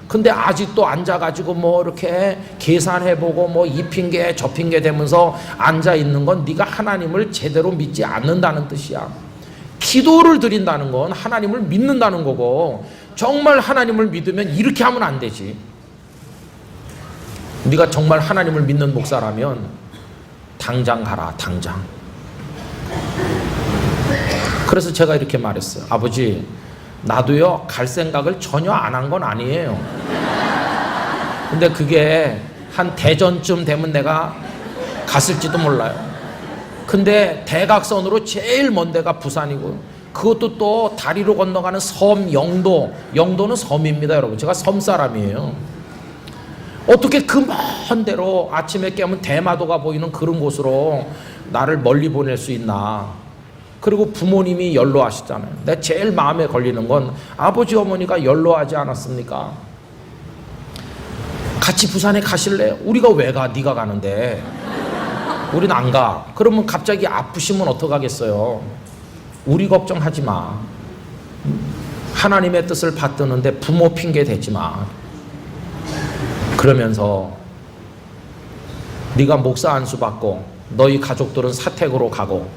근데 아직도 앉아가지고 뭐 이렇게 계산해보고 뭐 이 핑계 저 핑계 대면서 앉아있는 건 네가 하나님을 제대로 믿지 않는다는 뜻이야. 기도를 드린다는 건 하나님을 믿는다는 거고 정말 하나님을 믿으면 이렇게 하면 안 되지. 네가 정말 하나님을 믿는 목사라면 당장 가라, 당장. 그래서 제가 이렇게 말했어요. 아버지, 나도요 갈 생각을 전혀 안 한 건 아니에요. 근데 그게 한 대전쯤 되면 내가 갔을지도 몰라요. 근데 대각선으로 제일 먼 데가 부산이고, 그것도 또 다리로 건너가는 섬 영도. 영도는 섬입니다, 여러분. 제가 섬 사람이에요. 어떻게 그 먼 데로 아침에 깨면 대마도가 보이는 그런 곳으로 나를 멀리 보낼 수 있나. 그리고 부모님이 연로하시잖아요. 내 제일 마음에 걸리는 건 아버지 어머니가 연로하지 않았습니까? 같이 부산에 가실래요? 우리가 왜 가? 네가 가는데. 우린 안 가. 그러면 갑자기 아프시면 어떡하겠어요? 우리 걱정하지 마. 하나님의 뜻을 받드는데 부모 핑계 대지 마. 그러면서 네가 목사 안수 받고 너희 가족들은 사택으로 가고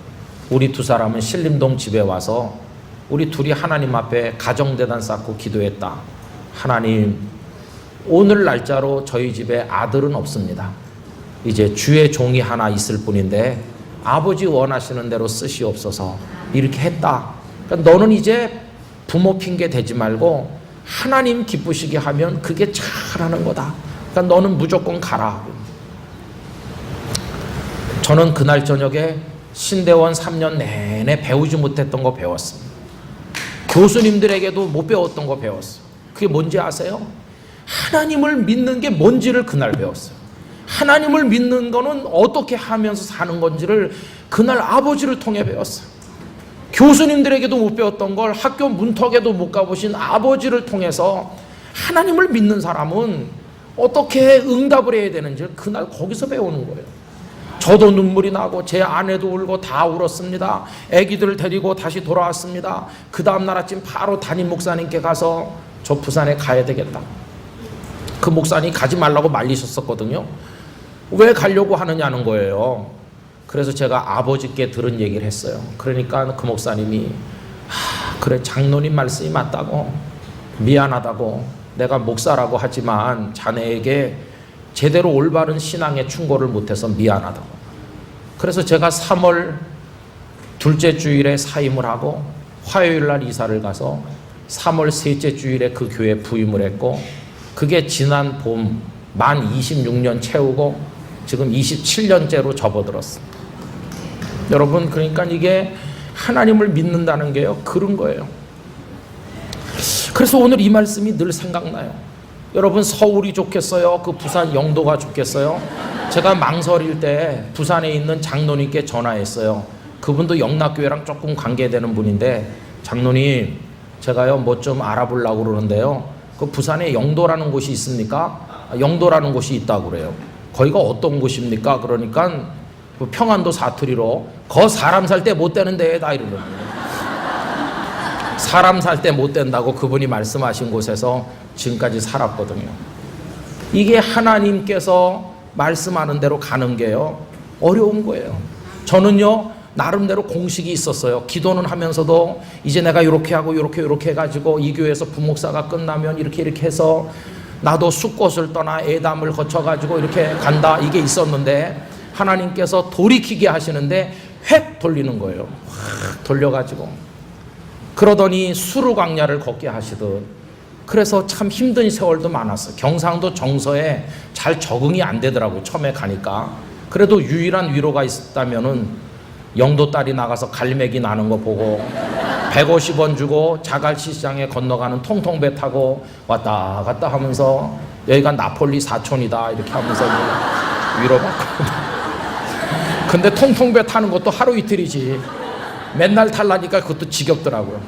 우리 두 사람은 신림동 집에 와서 우리 둘이 하나님 앞에 가정대단 쌓고 기도했다. 하나님, 오늘 날짜로 저희 집에 아들은 없습니다. 이제 주의 종이 하나 있을 뿐인데 아버지 원하시는 대로 쓰시옵소서. 이렇게 했다. 그러니까 너는 이제 부모 핑계 대지 말고 하나님 기쁘시게 하면 그게 잘하는 거다. 그러니까 너는 무조건 가라. 저는 그날 저녁에 신대원 3년 내내 배우지 못했던 거 배웠습니다. 교수님들에게도 못 배웠던 거 배웠어요. 그게 뭔지 아세요? 하나님을 믿는 게 뭔지를 그날 배웠어요. 하나님을 믿는 거는 어떻게 하면서 사는 건지를 그날 아버지를 통해 배웠어요. 교수님들에게도 못 배웠던 걸 학교 문턱에도 못 가보신 아버지를 통해서 하나님을 믿는 사람은 어떻게 응답을 해야 되는지를 그날 거기서 배우는 거예요. 저도 눈물이 나고 제 아내도 울고 다 울었습니다. 아기들을 데리고 다시 돌아왔습니다. 그 다음날 아침 바로 담임 목사님께 가서 저 부산에 가야 되겠다. 그 목사님이 가지 말라고 말리셨었거든요. 왜 가려고 하느냐는 거예요. 그래서 제가 아버지께 들은 얘기를 했어요. 그러니까 그 목사님이 그래, 장로님 말씀이 맞다고, 미안하다고, 내가 목사라고 하지만 자네에게 제대로 올바른 신앙의 충고를 못해서 미안하다고. 그래서 제가 3월 둘째 주일에 사임을 하고 화요일 날 이사를 가서 3월 셋째 주일에 그 교회에 부임을 했고, 그게 지난 봄 만 26년 채우고 지금 27년째로 접어들었습니다. 여러분, 그러니까 이게 하나님을 믿는다는 게요, 그런 거예요. 그래서 오늘 이 말씀이 늘 생각나요. 여러분, 서울이 좋겠어요? 그 부산 영도가 좋겠어요? 제가 망설일 때 부산에 있는 장로님께 전화했어요. 그분도 영락교회랑 조금 관계되는 분인데, 장로님, 제가요 뭐 좀 알아보려고 그러는데요, 그 부산에 영도라는 곳이 있습니까? 영도라는 곳이 있다고 그래요. 거기가 어떤 곳입니까? 그러니까 그 평안도 사투리로 거 사람 살 때 못 되는 데다 이러는 거예요. 사람 살 때 못 된다고 그분이 말씀하신 곳에서 지금까지 살았거든요. 이게 하나님께서 말씀하는 대로 가는 게요, 어려운 거예요. 저는요 나름대로 공식이 있었어요. 기도는 하면서도 이제 내가 이렇게 하고 이렇게 해가지고 이 교회에서 부목사가 끝나면 이렇게 해서 나도 숫꽃을 떠나 애담을 거쳐가지고 이렇게 간다, 이게 있었는데 하나님께서 돌이키게 하시는데 획 돌리는 거예요. 확 돌려가지고 그러더니 수르 광야를 걷게 하시듯. 그래서 참 힘든 세월도 많았어요. 경상도 정서에 잘 적응이 안 되더라고요, 처음에 가니까. 그래도 유일한 위로가 있었다면은 영도 딸이 나가서 갈매기 나는 거 보고 150원 주고 자갈치 시장에 건너가는 통통배 타고 왔다 갔다 하면서 여기가 나폴리 사촌이다 이렇게 하면서 위로받고. 근데 통통배 타는 것도 하루 이틀이지 맨날 탈라니까 그것도 지겹더라고요.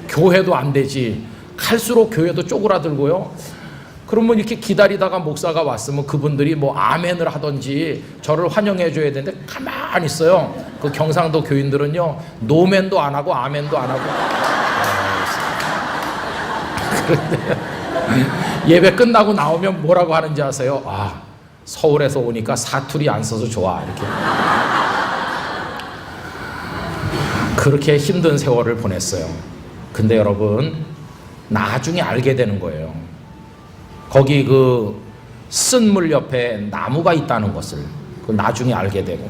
교회도 안 되지. 갈수록 교회도 쪼그라들고요. 그러면 이렇게 기다리다가 목사가 왔으면 그분들이 뭐 아멘을 하든지 저를 환영해 줘야 되는데 가만히 있어요. 그 경상도 교인들은요 노멘도 안 하고 아멘도 안 하고. 그런데 예배 끝나고 나오면 뭐라고 하는지 아세요? 아, 서울에서 오니까 사투리 안 써서 좋아 이렇게. 그렇게 힘든 세월을 보냈어요. 근데 여러분, 나중에 알게 되는 거예요. 거기 그 쓴물 옆에 나무가 있다는 것을 그 나중에 알게 되고,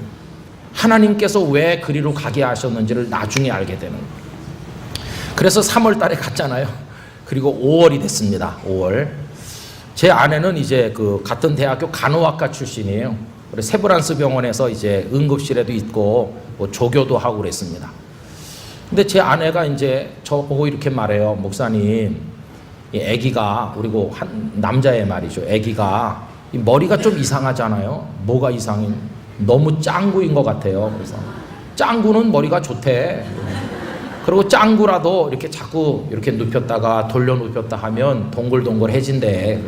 하나님께서 왜 그리로 가게 하셨는지를 나중에 알게 되는 거예요. 그래서 3월 달에 갔잖아요. 그리고 5월이 됐습니다. 5월. 제 아내는 이제 그 같은 대학교 간호학과 출신이에요. 그래서 세브란스 병원에서 이제 응급실에도 있고 뭐 조교도 하고 그랬습니다. 근데 제 아내가 이제 저 보고 이렇게 말해요. 목사님, 이 아기가, 그리고 한 남자의 말이죠. 아기가 이 머리가 좀 이상하잖아요. 뭐가 이상해? 너무 짱구인 것 같아요. 그래서 짱구는 머리가 좋대. 그리고 짱구라도 이렇게 자꾸 이렇게 눕혔다가 돌려 눕혔다 하면 동글동글해진대.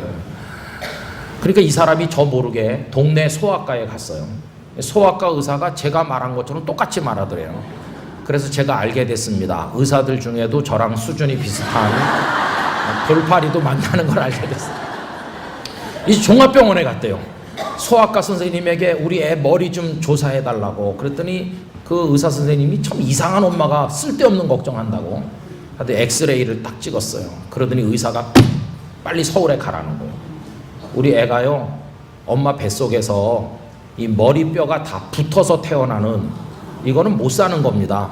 그러니까 이 사람이 저 모르게 동네 소아과에 갔어요. 소아과 의사가 제가 말한 것처럼 똑같이 말하더래요. 그래서 제가 알게 됐습니다. 의사들 중에도 저랑 수준이 비슷한 돌파리도 만나는 걸 알게 됐어요. 이 종합병원에 갔대요. 소아과 선생님에게 우리 애 머리 좀 조사해달라고. 그랬더니 그 의사 선생님이 참 이상한 엄마가 쓸데없는 걱정한다고 하여튼 엑스레이를 딱 찍었어요. 그러더니 의사가 빨리 서울에 가라는 거예요. 우리 애가요, 엄마 뱃속에서 이 머리뼈가 다 붙어서 태어나는, 이거는 못 사는 겁니다.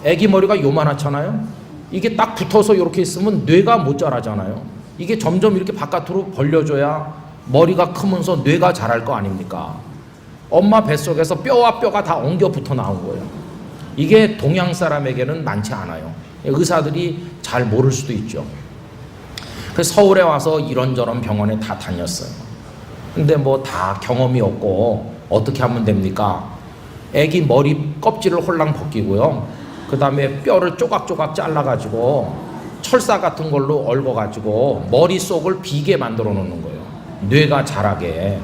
애기 머리가 요만하잖아요. 이게 딱 붙어서 이렇게 있으면 뇌가 못 자라잖아요. 이게 점점 이렇게 바깥으로 벌려줘야 머리가 크면서 뇌가 자랄 거 아닙니까? 엄마 뱃속에서 뼈와 뼈가 다 엉겨 붙어 나온 거예요. 이게 동양 사람에게는 많지 않아요. 의사들이 잘 모를 수도 있죠. 그래서 서울에 와서 이런저런 병원에 다 다녔어요. 근데 뭐 다 경험이 없고 어떻게 하면 됩니까? 애기 머리 껍질을 홀랑 벗기고요. 그 다음에 뼈를 조각조각 잘라가지고 철사 같은 걸로 얽어가지고 머릿속을 비게 만들어 놓는 거예요. 뇌가 자라게.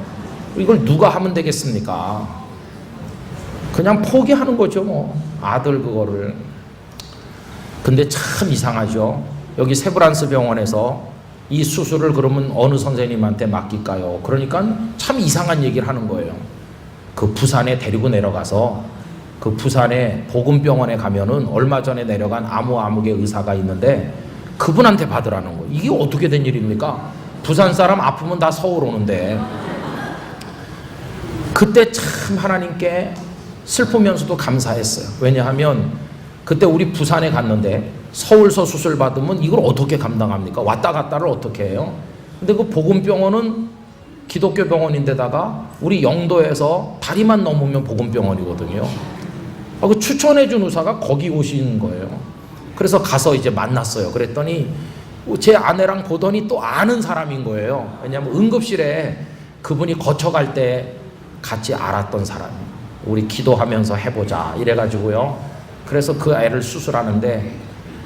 이걸 누가 하면 되겠습니까? 그냥 포기하는 거죠, 뭐. 아들 그거를. 근데 참 이상하죠. 여기 세브란스 병원에서 이 수술을 그러면 어느 선생님한테 맡길까요? 그러니까 참 이상한 얘기를 하는 거예요. 그 부산에 데리고 내려가서 그 부산에 보건병원에 가면은 얼마 전에 내려간 아무의 의사가 있는데 그분한테 받으라는 거예요. 이게 어떻게 된 일입니까? 부산 사람 아프면 다 서울 오는데. 그때 참 하나님께 슬프면서도 감사했어요. 왜냐하면 그때 우리 부산에 갔는데 서울서 수술 받으면 이걸 어떻게 감당합니까? 왔다 갔다를 어떻게 해요? 근데 그 보건병원은 기독교 병원인데다가 우리 영도에서 다리만 넘으면 보건병원이거든요. 그 추천해준 의사가 거기 오신 거예요. 그래서 가서 이제 만났어요. 그랬더니 제 아내랑 보더니 또 아는 사람인 거예요. 왜냐하면 응급실에 그분이 거쳐갈 때 같이 알았던 사람이에요. 우리 기도하면서 해보자 이래가지고요. 그래서 그 애를 수술하는데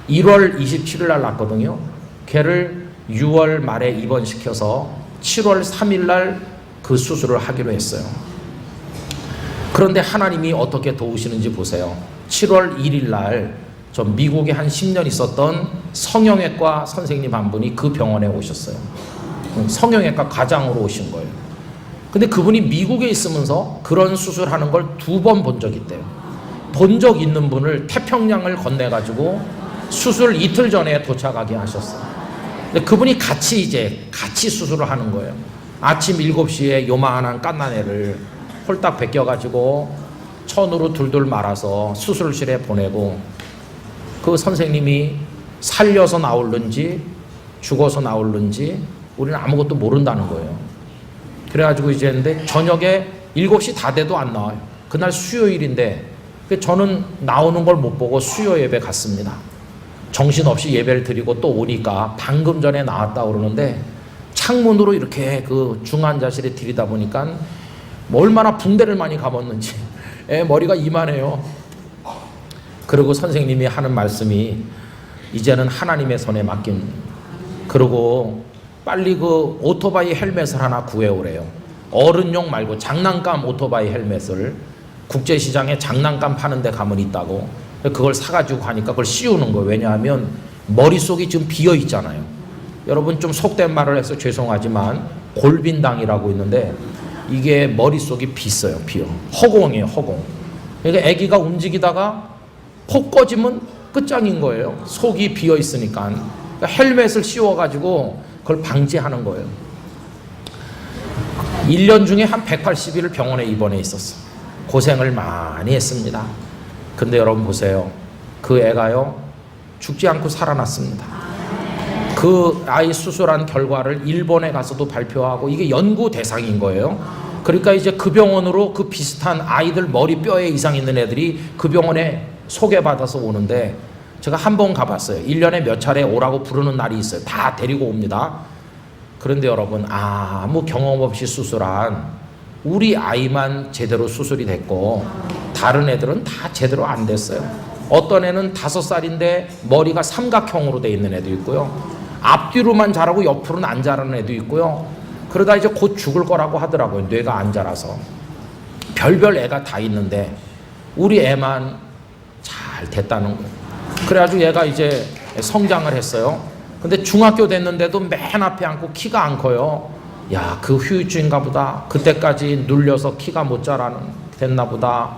1월 27일 날 났거든요. 걔를 6월 말에 입원시켜서 7월 3일 날 그 수술을 하기로 했어요. 그런데 하나님이 어떻게 도우시는지 보세요. 7월 1일 날 저 미국에 한 10년 있었던 성형외과 선생님 한 분이 그 병원에 오셨어요. 성형외과 과장으로 오신 거예요. 근데 그분이 미국에 있으면서 그런 수술하는 걸 2번 본 적 있대요. 본 적 있는 분을 태평양을 건네가지고 수술 이틀 전에 도착하게 하셨어요. 근데 그분이 같이 수술을 하는 거예요. 아침 7시에 요만한 갓난애를 홀딱 벗겨가지고 천으로 둘둘 말아서 수술실에 보내고, 그 선생님이 살려서 나올는지 죽어서 나올는지 우리는 아무것도 모른다는 거예요. 그래가지고 이제 근데 저녁에 7시 다 돼도 안 나와요. 그날 수요일인데 저는 나오는 걸 못 보고 수요 예배 갔습니다. 정신없이 예배를 드리고 또 오니까 방금 전에 나왔다 그러는데 창문으로 이렇게 그 중환자실에 들이다 보니까 뭐 얼마나 붕대를 많이 감았는지 애 머리가 이만해요. 그리고 선생님이 하는 말씀이 이제는 하나님의 손에 맡긴, 그리고 빨리 그 오토바이 헬멧을 하나 구해오래요. 어른용 말고 장난감 오토바이 헬멧을 국제시장에 장난감 파는 데 가면 있다고. 그걸 사가지고 가니까 그걸 씌우는 거예요. 왜냐하면 머릿속이 지금 비어 있잖아요. 여러분 좀 속된 말을 해서 죄송하지만 골빈당이라고 있는데 이게 머릿속이 비어요. 허공이에요. 허공. 그러니까 아기가 움직이다가 폭 꺼지면 끝장인 거예요. 속이 비어 있으니까. 그러니까 헬멧을 씌워가지고 그걸 방지하는 거예요. 1년 중에 한 180일을 병원에 입원해 있었어. 고생을 많이 했습니다. 근데 여러분 보세요. 그 애가요, 죽지 않고 살아났습니다. 그 아이 수술한 결과를 일본에 가서도 발표하고 이게 연구 대상인 거예요. 그러니까 이제 그 병원으로 그 비슷한 아이들 머리 뼈에 이상 있는 애들이 그 병원에 소개받아서 오는데 제가 한 번 가봤어요. 1년에 몇 차례 오라고 부르는 날이 있어요. 다 데리고 옵니다. 그런데 여러분, 아무 경험 없이 수술한 우리 아이만 제대로 수술이 됐고 다른 애들은 다 제대로 안 됐어요. 어떤 애는 5살인데 머리가 삼각형으로 돼 있는 애도 있고요. 앞뒤로만 자라고 옆으로는 안 자라는 애도 있고요. 그러다 이제 곧 죽을 거라고 하더라고요. 뇌가 안 자라서. 별별 애가 다 있는데 우리 애만 잘 됐다는 거예요. 그래가지고 얘가 이제 성장을 했어요. 근데 중학교 됐는데도 맨 앞에 앉고 키가 안 커요. 야, 그 후유증인가 보다. 그때까지 눌려서 키가 못 자라는 됐나 보다.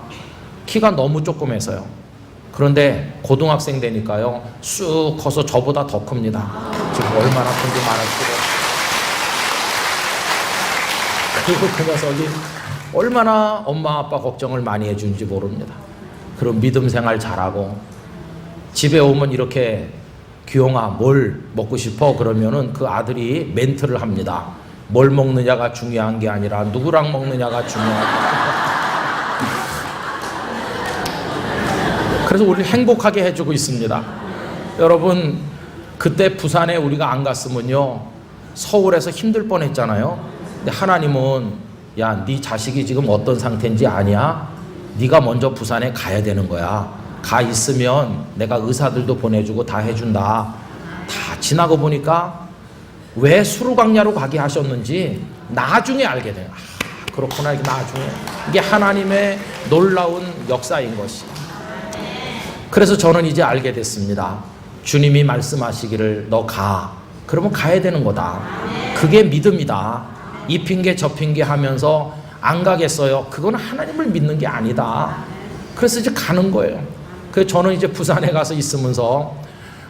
키가 너무 조그매서요. 그런데 고등학생 되니까요, 쑥 커서 저보다 더 큽니다. 지금 얼마나 큰지 말할수록. 그리고 그 녀석이 얼마나 엄마 아빠 걱정을 많이 해준지 모릅니다. 그럼 믿음 생활 잘하고 집에 오면 이렇게 규영아 뭘 먹고 싶어? 그러면은 그 아들이 멘트를 합니다. 뭘 먹느냐가 중요한 게 아니라 누구랑 먹느냐가 중요하다. 그래서 우리를 행복하게 해주고 있습니다. 여러분, 그때 부산에 우리가 안 갔으면요 서울에서 힘들 뻔했잖아요. 근데 하나님은 야, 네 자식이 지금 어떤 상태인지 아냐? 네가 먼저 부산에 가야 되는 거야. 가 있으면 내가 의사들도 보내주고 다 해준다. 다 지나고 보니까 왜 수루광야로 가게 하셨는지 나중에 알게 돼요. 아, 그렇구나. 이게 나중에. 이게 하나님의 놀라운 역사인 것이. 그래서 저는 이제 알게 됐습니다. 주님이 말씀하시기를 너 가. 그러면 가야 되는 거다. 그게 믿음이다. 이 핑계 저 핑계 하면서 안 가겠어요. 그건 하나님을 믿는 게 아니다. 그래서 이제 가는 거예요. 그래서 저는 이제 부산에 가서 있으면서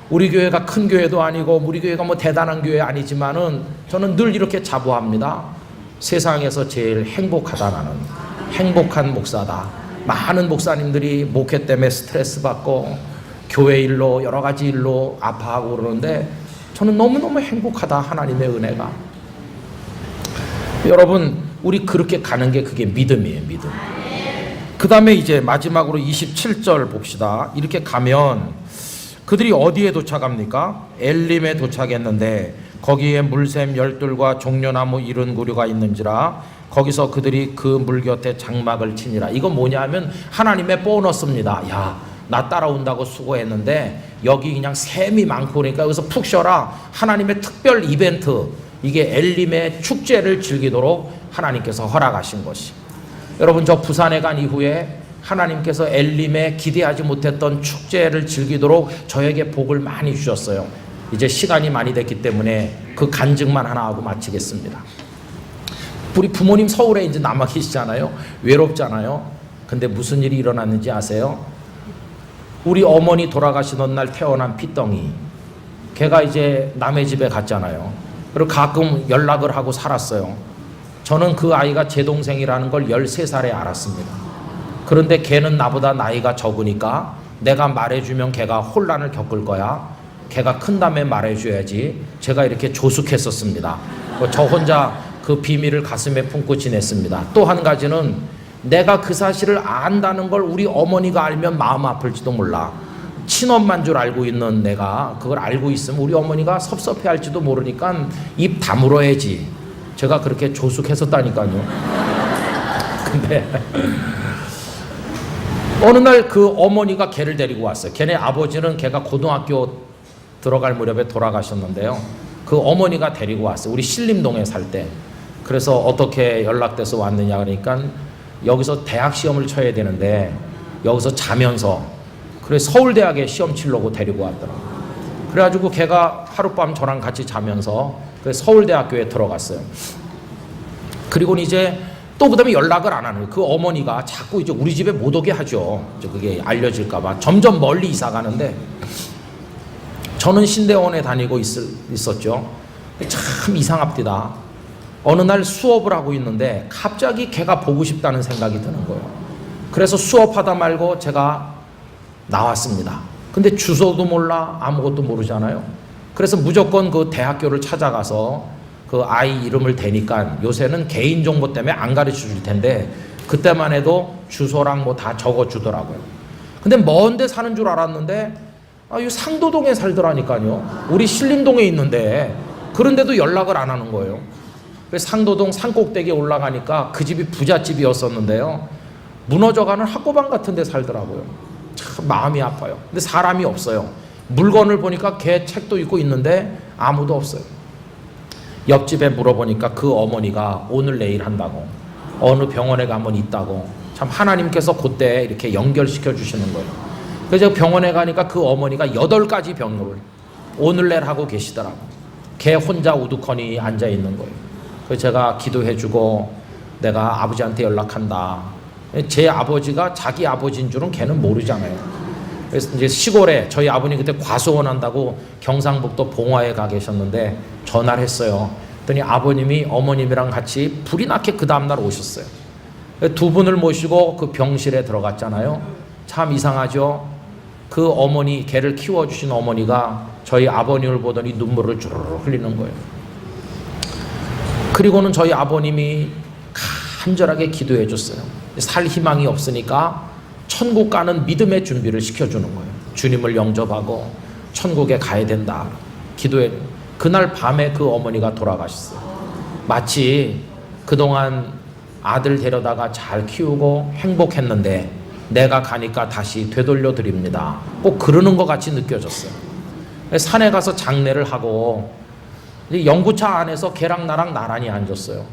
우리 교회가 큰 교회도 아니고 우리 교회가 뭐 대단한 교회 아니지만은 저는 늘 이렇게 자부합니다. 세상에서 제일 행복하다. 나는 행복한 목사다. 많은 목사님들이 목회 때문에 스트레스 받고 교회 일로 여러 가지 일로 아파하고 그러는데 저는 너무너무 행복하다. 하나님의 은혜가. 여러분, 우리 그렇게 가는 게 그게 믿음이에요. 믿음. 그 다음에 이제 마지막으로 27절 봅시다. 이렇게 가면 그들이 어디에 도착합니까? 엘림에 도착했는데 거기에 물샘 열둘과 종려나무 이른 구류가 있는지라 거기서 그들이 그 물 곁에 장막을 치니라. 이건 뭐냐면 하나님의 보너스입니다. 야, 나 따라온다고 수고했는데 여기 그냥 샘이 많고 그러니까 여기서 푹 쉬어라. 하나님의 특별 이벤트, 이게 엘림의 축제를 즐기도록 하나님께서 허락하신 것이. 여러분, 저 부산에 간 이후에 하나님께서 엘림에 기대하지 못했던 축제를 즐기도록 저에게 복을 많이 주셨어요. 이제 시간이 많이 됐기 때문에 그 간증만 하나 하고 마치겠습니다. 우리 부모님 서울에 이제 남아 계시잖아요. 외롭잖아요. 근데 무슨 일이 일어났는지 아세요? 우리 어머니 돌아가시던 날 태어난 피덩이, 걔가 이제 남의 집에 갔잖아요. 그리고 가끔 연락을 하고 살았어요. 저는 그 아이가 제 동생이라는 걸 13살에 알았습니다. 그런데 걔는 나보다 나이가 적으니까 내가 말해주면 걔가 혼란을 겪을 거야. 걔가 큰 다음에 말해줘야지. 제가 이렇게 조숙했었습니다. 저 혼자 그 비밀을 가슴에 품고 지냈습니다. 또 한 가지는 내가 그 사실을 안다는 걸 우리 어머니가 알면 마음 아플지도 몰라. 친엄마인 줄 알고 있는 내가 그걸 알고 있으면 우리 어머니가 섭섭해할지도 모르니까 입 다물어야지. 제가 그렇게 조숙했었다니까요. 근데 어느 날 그 어머니가 걔를 데리고 왔어요. 걔네 아버지는 걔가 고등학교 들어갈 무렵에 돌아가셨는데요. 그 어머니가 데리고 왔어요. 우리 신림동에 살 때. 그래서 어떻게 연락돼서 왔느냐 그러니까 여기서 대학 시험을 쳐야 되는데 여기서 자면서, 그래 서울대학에 시험 치려고 데리고 왔더라고요. 그래가지고 걔가 하룻밤 저랑 같이 자면서 그래 서울대학교에 들어갔어요. 그리고 이제 또 그다음에 연락을 안 하는 거예요. 그 어머니가 자꾸 이제 우리 집에 못 오게 하죠. 그게 알려질까봐 점점 멀리 이사 가는데 저는 신대원에 다니고 있었죠. 참 이상합니다. 어느 날 수업을 하고 있는데 갑자기 걔가 보고 싶다는 생각이 드는 거예요. 그래서 수업하다 말고 제가 나왔습니다. 근데 주소도 몰라, 아무것도 모르잖아요. 그래서 무조건 그 대학교를 찾아가서 그 아이 이름을 대니까 요새는 개인정보 때문에 안 가르쳐 줄 텐데 그때만 해도 주소랑 뭐 다 적어 주더라고요. 근데 먼 데 사는 줄 알았는데 이 상도동에 살더라니까요. 우리 신림동에 있는데 그런데도 연락을 안 하는 거예요. 그래서 상도동 산꼭대기에 올라가니까 그 집이 부잣집이었었는데요. 무너져가는 학고방 같은 데 살더라고요. 참 마음이 아파요. 근데 사람이 없어요. 물건을 보니까 걔 책도 있고 있는데 아무도 없어요. 옆집에 물어보니까 그 어머니가 오늘 내일 한다고, 어느 병원에 가면 있다고. 참 하나님께서 그때 이렇게 연결시켜 주시는 거예요. 그래서 병원에 가니까 그 어머니가 8가지 병을 오늘 내일 하고 계시더라고. 걔 혼자 우두커니 앉아 있는 거예요. 그래서 제가 기도해 주고 내가 아버지한테 연락한다. 제 아버지가 자기 아버지인 줄은 걔는 모르잖아요. 그래서 이제 시골에 저희 아버님 그때 과수원 한다고 경상북도 봉화에 가 계셨는데 전화를 했어요. 그랬더니 아버님이 어머님이랑 같이 불이 나게 그 다음날 오셨어요. 두 분을 모시고 그 병실에 들어갔잖아요. 참 이상하죠. 그 어머니, 걔를 키워주신 어머니가 저희 아버님을 보더니 눈물을 주르르 흘리는 거예요. 그리고는 저희 아버님이 간절하게 기도해 줬어요. 살 희망이 없으니까 천국 가는 믿음의 준비를 시켜주는 거예요. 주님을 영접하고 천국에 가야 된다. 기도해. 그날 밤에 그 어머니가 돌아가셨어요. 마치 그동안 아들 데려다가 잘 키우고 행복했는데 내가 가니까 다시 되돌려 드립니다. 꼭 그러는 것 같이 느껴졌어요. 산에 가서 장례를 하고 연구차 안에서 걔랑 나랑 나란히 앉았어요.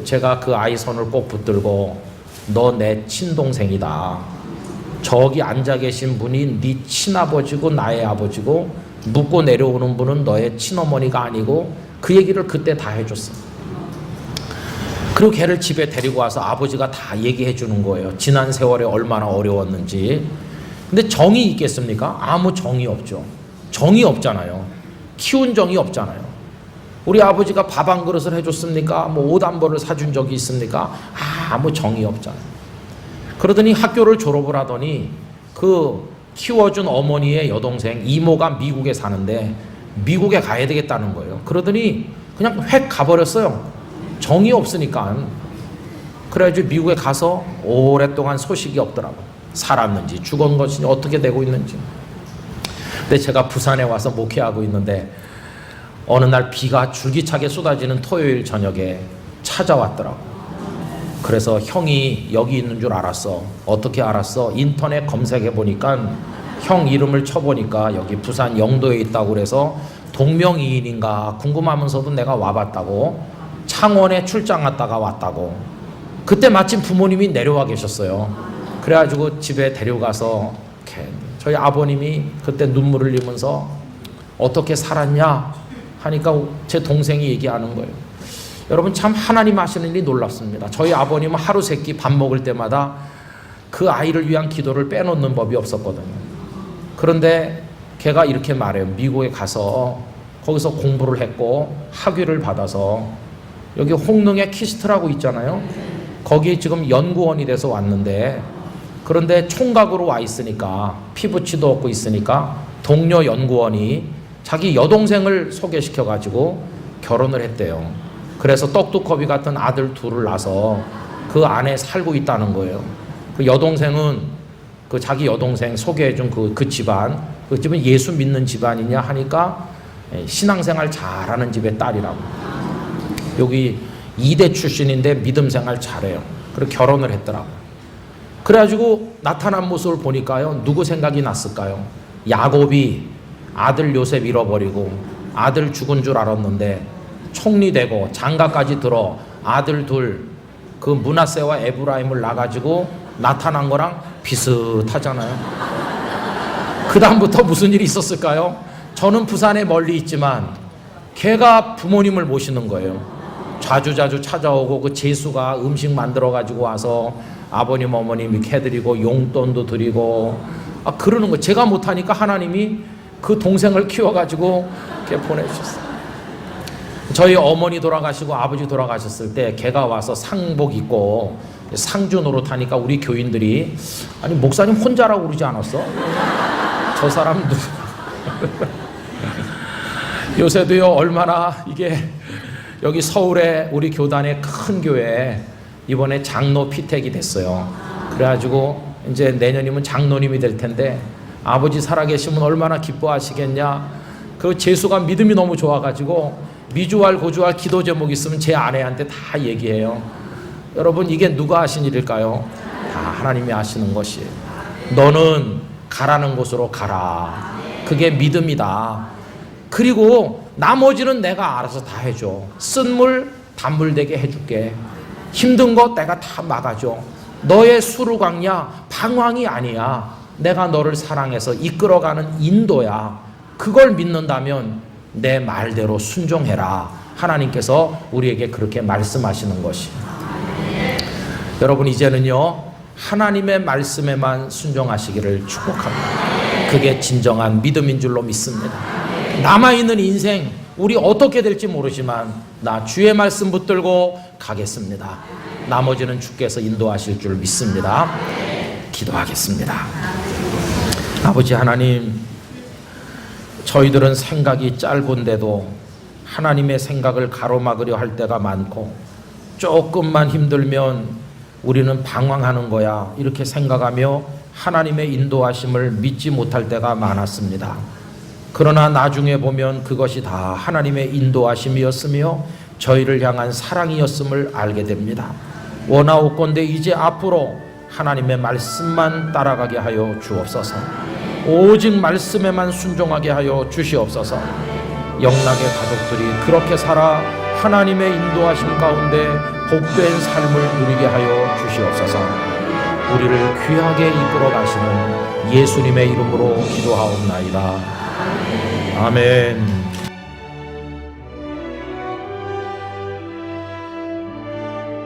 제가 그 아이 손을 꼭 붙들고 너 내 친동생이다. 저기 앉아 계신 분이 네 친아버지고 나의 아버지고 묻고 내려오는 분은 너의 친어머니가 아니고 그 얘기를 그때 다 해줬어. 그리고 걔를 집에 데리고 와서 아버지가 다 얘기해 주는 거예요. 지난 세월에 얼마나 어려웠는지. 근데 정이 있겠습니까? 아무 정이 없죠. 정이 없잖아요. 키운 정이 없잖아요. 우리 아버지가 밥 한 그릇을 해줬습니까? 뭐 옷 한 벌을 사준 적이 있습니까? 아무 정이 없잖아요. 그러더니 학교를 졸업을 하더니 그 키워준 어머니의 여동생 이모가 미국에 사는데 미국에 가야 되겠다는 거예요. 그러더니 그냥 획 가버렸어요. 정이 없으니까. 그래가지고 미국에 가서 오랫동안 소식이 없더라고요. 살았는지 죽은 것인지 어떻게 되고 있는지. 근데 제가 부산에 와서 목회하고 있는데 어느 날 비가 줄기차게 쏟아지는 토요일 저녁에 찾아왔더라고요. 그래서 형이 여기 있는 줄 알았어. 어떻게 알았어? 인터넷 검색해 보니까 형 이름을 쳐보니까 여기 부산 영도에 있다고 그래서 동명이인인가 궁금하면서도 내가 와봤다고. 창원에 출장 갔다가 왔다고. 그때 마침 부모님이 내려와 계셨어요. 그래가지고 집에 데려가서 저희 아버님이 그때 눈물을 흘리면서 어떻게 살았냐 하니까 제 동생이 얘기하는 거예요. 여러분 참 하나님 하시는 일이 놀랍습니다. 저희 아버님은 하루 세끼 밥 먹을 때마다 그 아이를 위한 기도를 빼놓는 법이 없었거든요. 그런데 걔가 이렇게 말해요. 미국에 가서 거기서 공부를 했고 학위를 받아서 여기 홍릉에 키스트라고 있잖아요. 거기 지금 연구원이 돼서 왔는데 그런데 총각으로 와 있으니까 피부치도 없고 있으니까 동료 연구원이 자기 여동생을 소개시켜가지고 결혼을 했대요. 그래서 떡두꺼비 같은 아들 둘을 낳아서 그 안에 살고 있다는 거예요. 그 여동생은 그 자기 여동생 소개해준 그 집안, 그 집은 예수 믿는 집안이냐 하니까 신앙생활 잘하는 집의 딸이라고. 여기 2대 출신인데 믿음 생활 잘해요. 그리고 결혼을 했더라고. 그래가지고 나타난 모습을 보니까요, 누구 생각이 났을까요? 야곱이 아들 요셉 잃어버리고 아들 죽은 줄 알았는데 총리되고 장가까지 들어 아들 둘, 그 므낫세와 에브라임을 낳아가지고 나타난 거랑 비슷하잖아요. 그 다음부터 무슨 일이 있었을까요? 저는 부산에 멀리 있지만 걔가 부모님을 모시는 거예요. 자주자주 찾아오고 그 재수가 음식 만들어 가지고 와서 아버님 어머님 이렇게 해드리고 용돈도 드리고 그러는 거. 제가 못하니까 하나님이 그 동생을 키워가지고 이렇게 보내주셨어요. 저희 어머니 돌아가시고 아버지 돌아가셨을 때 걔가 와서 상복 입고 상주 노릇하니까 우리 교인들이 아니 목사님 혼자라고 그러지 않았어? 저 사람 누구? 요새도요 얼마나 이게 여기 서울에 우리 교단의 큰 교회에 이번에 장로 피택이 됐어요. 그래가지고 이제 내년이면 장로님이 될 텐데 아버지 살아계시면 얼마나 기뻐하시겠냐. 그 재수가 믿음이 너무 좋아가지고 미주알 고주알 기도 제목 있으면 제 아내한테 다 얘기해요. 여러분 이게 누가 하신 일일까요? 다 하나님이 하시는 것이에요. 너는 가라는 곳으로 가라. 그게 믿음이다. 그리고 나머지는 내가 알아서 다 해줘. 쓴물 단물되게 해줄게. 힘든 거 내가 다 막아줘. 너의 수루광야 방황이 아니야. 내가 너를 사랑해서 이끌어가는 인도야. 그걸 믿는다면 내 말대로 순종해라. 하나님께서 우리에게 그렇게 말씀하시는 것이. 여러분 이제는요 하나님의 말씀에만 순종하시기를 축복합니다. 그게 진정한 믿음인 줄로 믿습니다. 남아있는 인생 우리 어떻게 될지 모르지만 나 주의 말씀 붙들고 가겠습니다. 나머지는 주께서 인도하실 줄 믿습니다. 기도하겠습니다. 아버지 하나님, 저희들은 생각이 짧은데도 하나님의 생각을 가로막으려 할 때가 많고 조금만 힘들면 우리는 방황하는 거야 이렇게 생각하며 하나님의 인도하심을 믿지 못할 때가 많았습니다. 그러나 나중에 보면 그것이 다 하나님의 인도하심이었으며 저희를 향한 사랑이었음을 알게 됩니다. 원하옵건대 이제 앞으로 하나님의 말씀만 따라가게 하여 주옵소서. 오직 말씀에만 순종하게 하여 주시옵소서. 영락의 가족들이 그렇게 살아 하나님의 인도하심 가운데 복된 삶을 누리게 하여 주시옵소서. 우리를 귀하게 이끌어 가시는 예수님의 이름으로 기도하옵나이다. 아멘.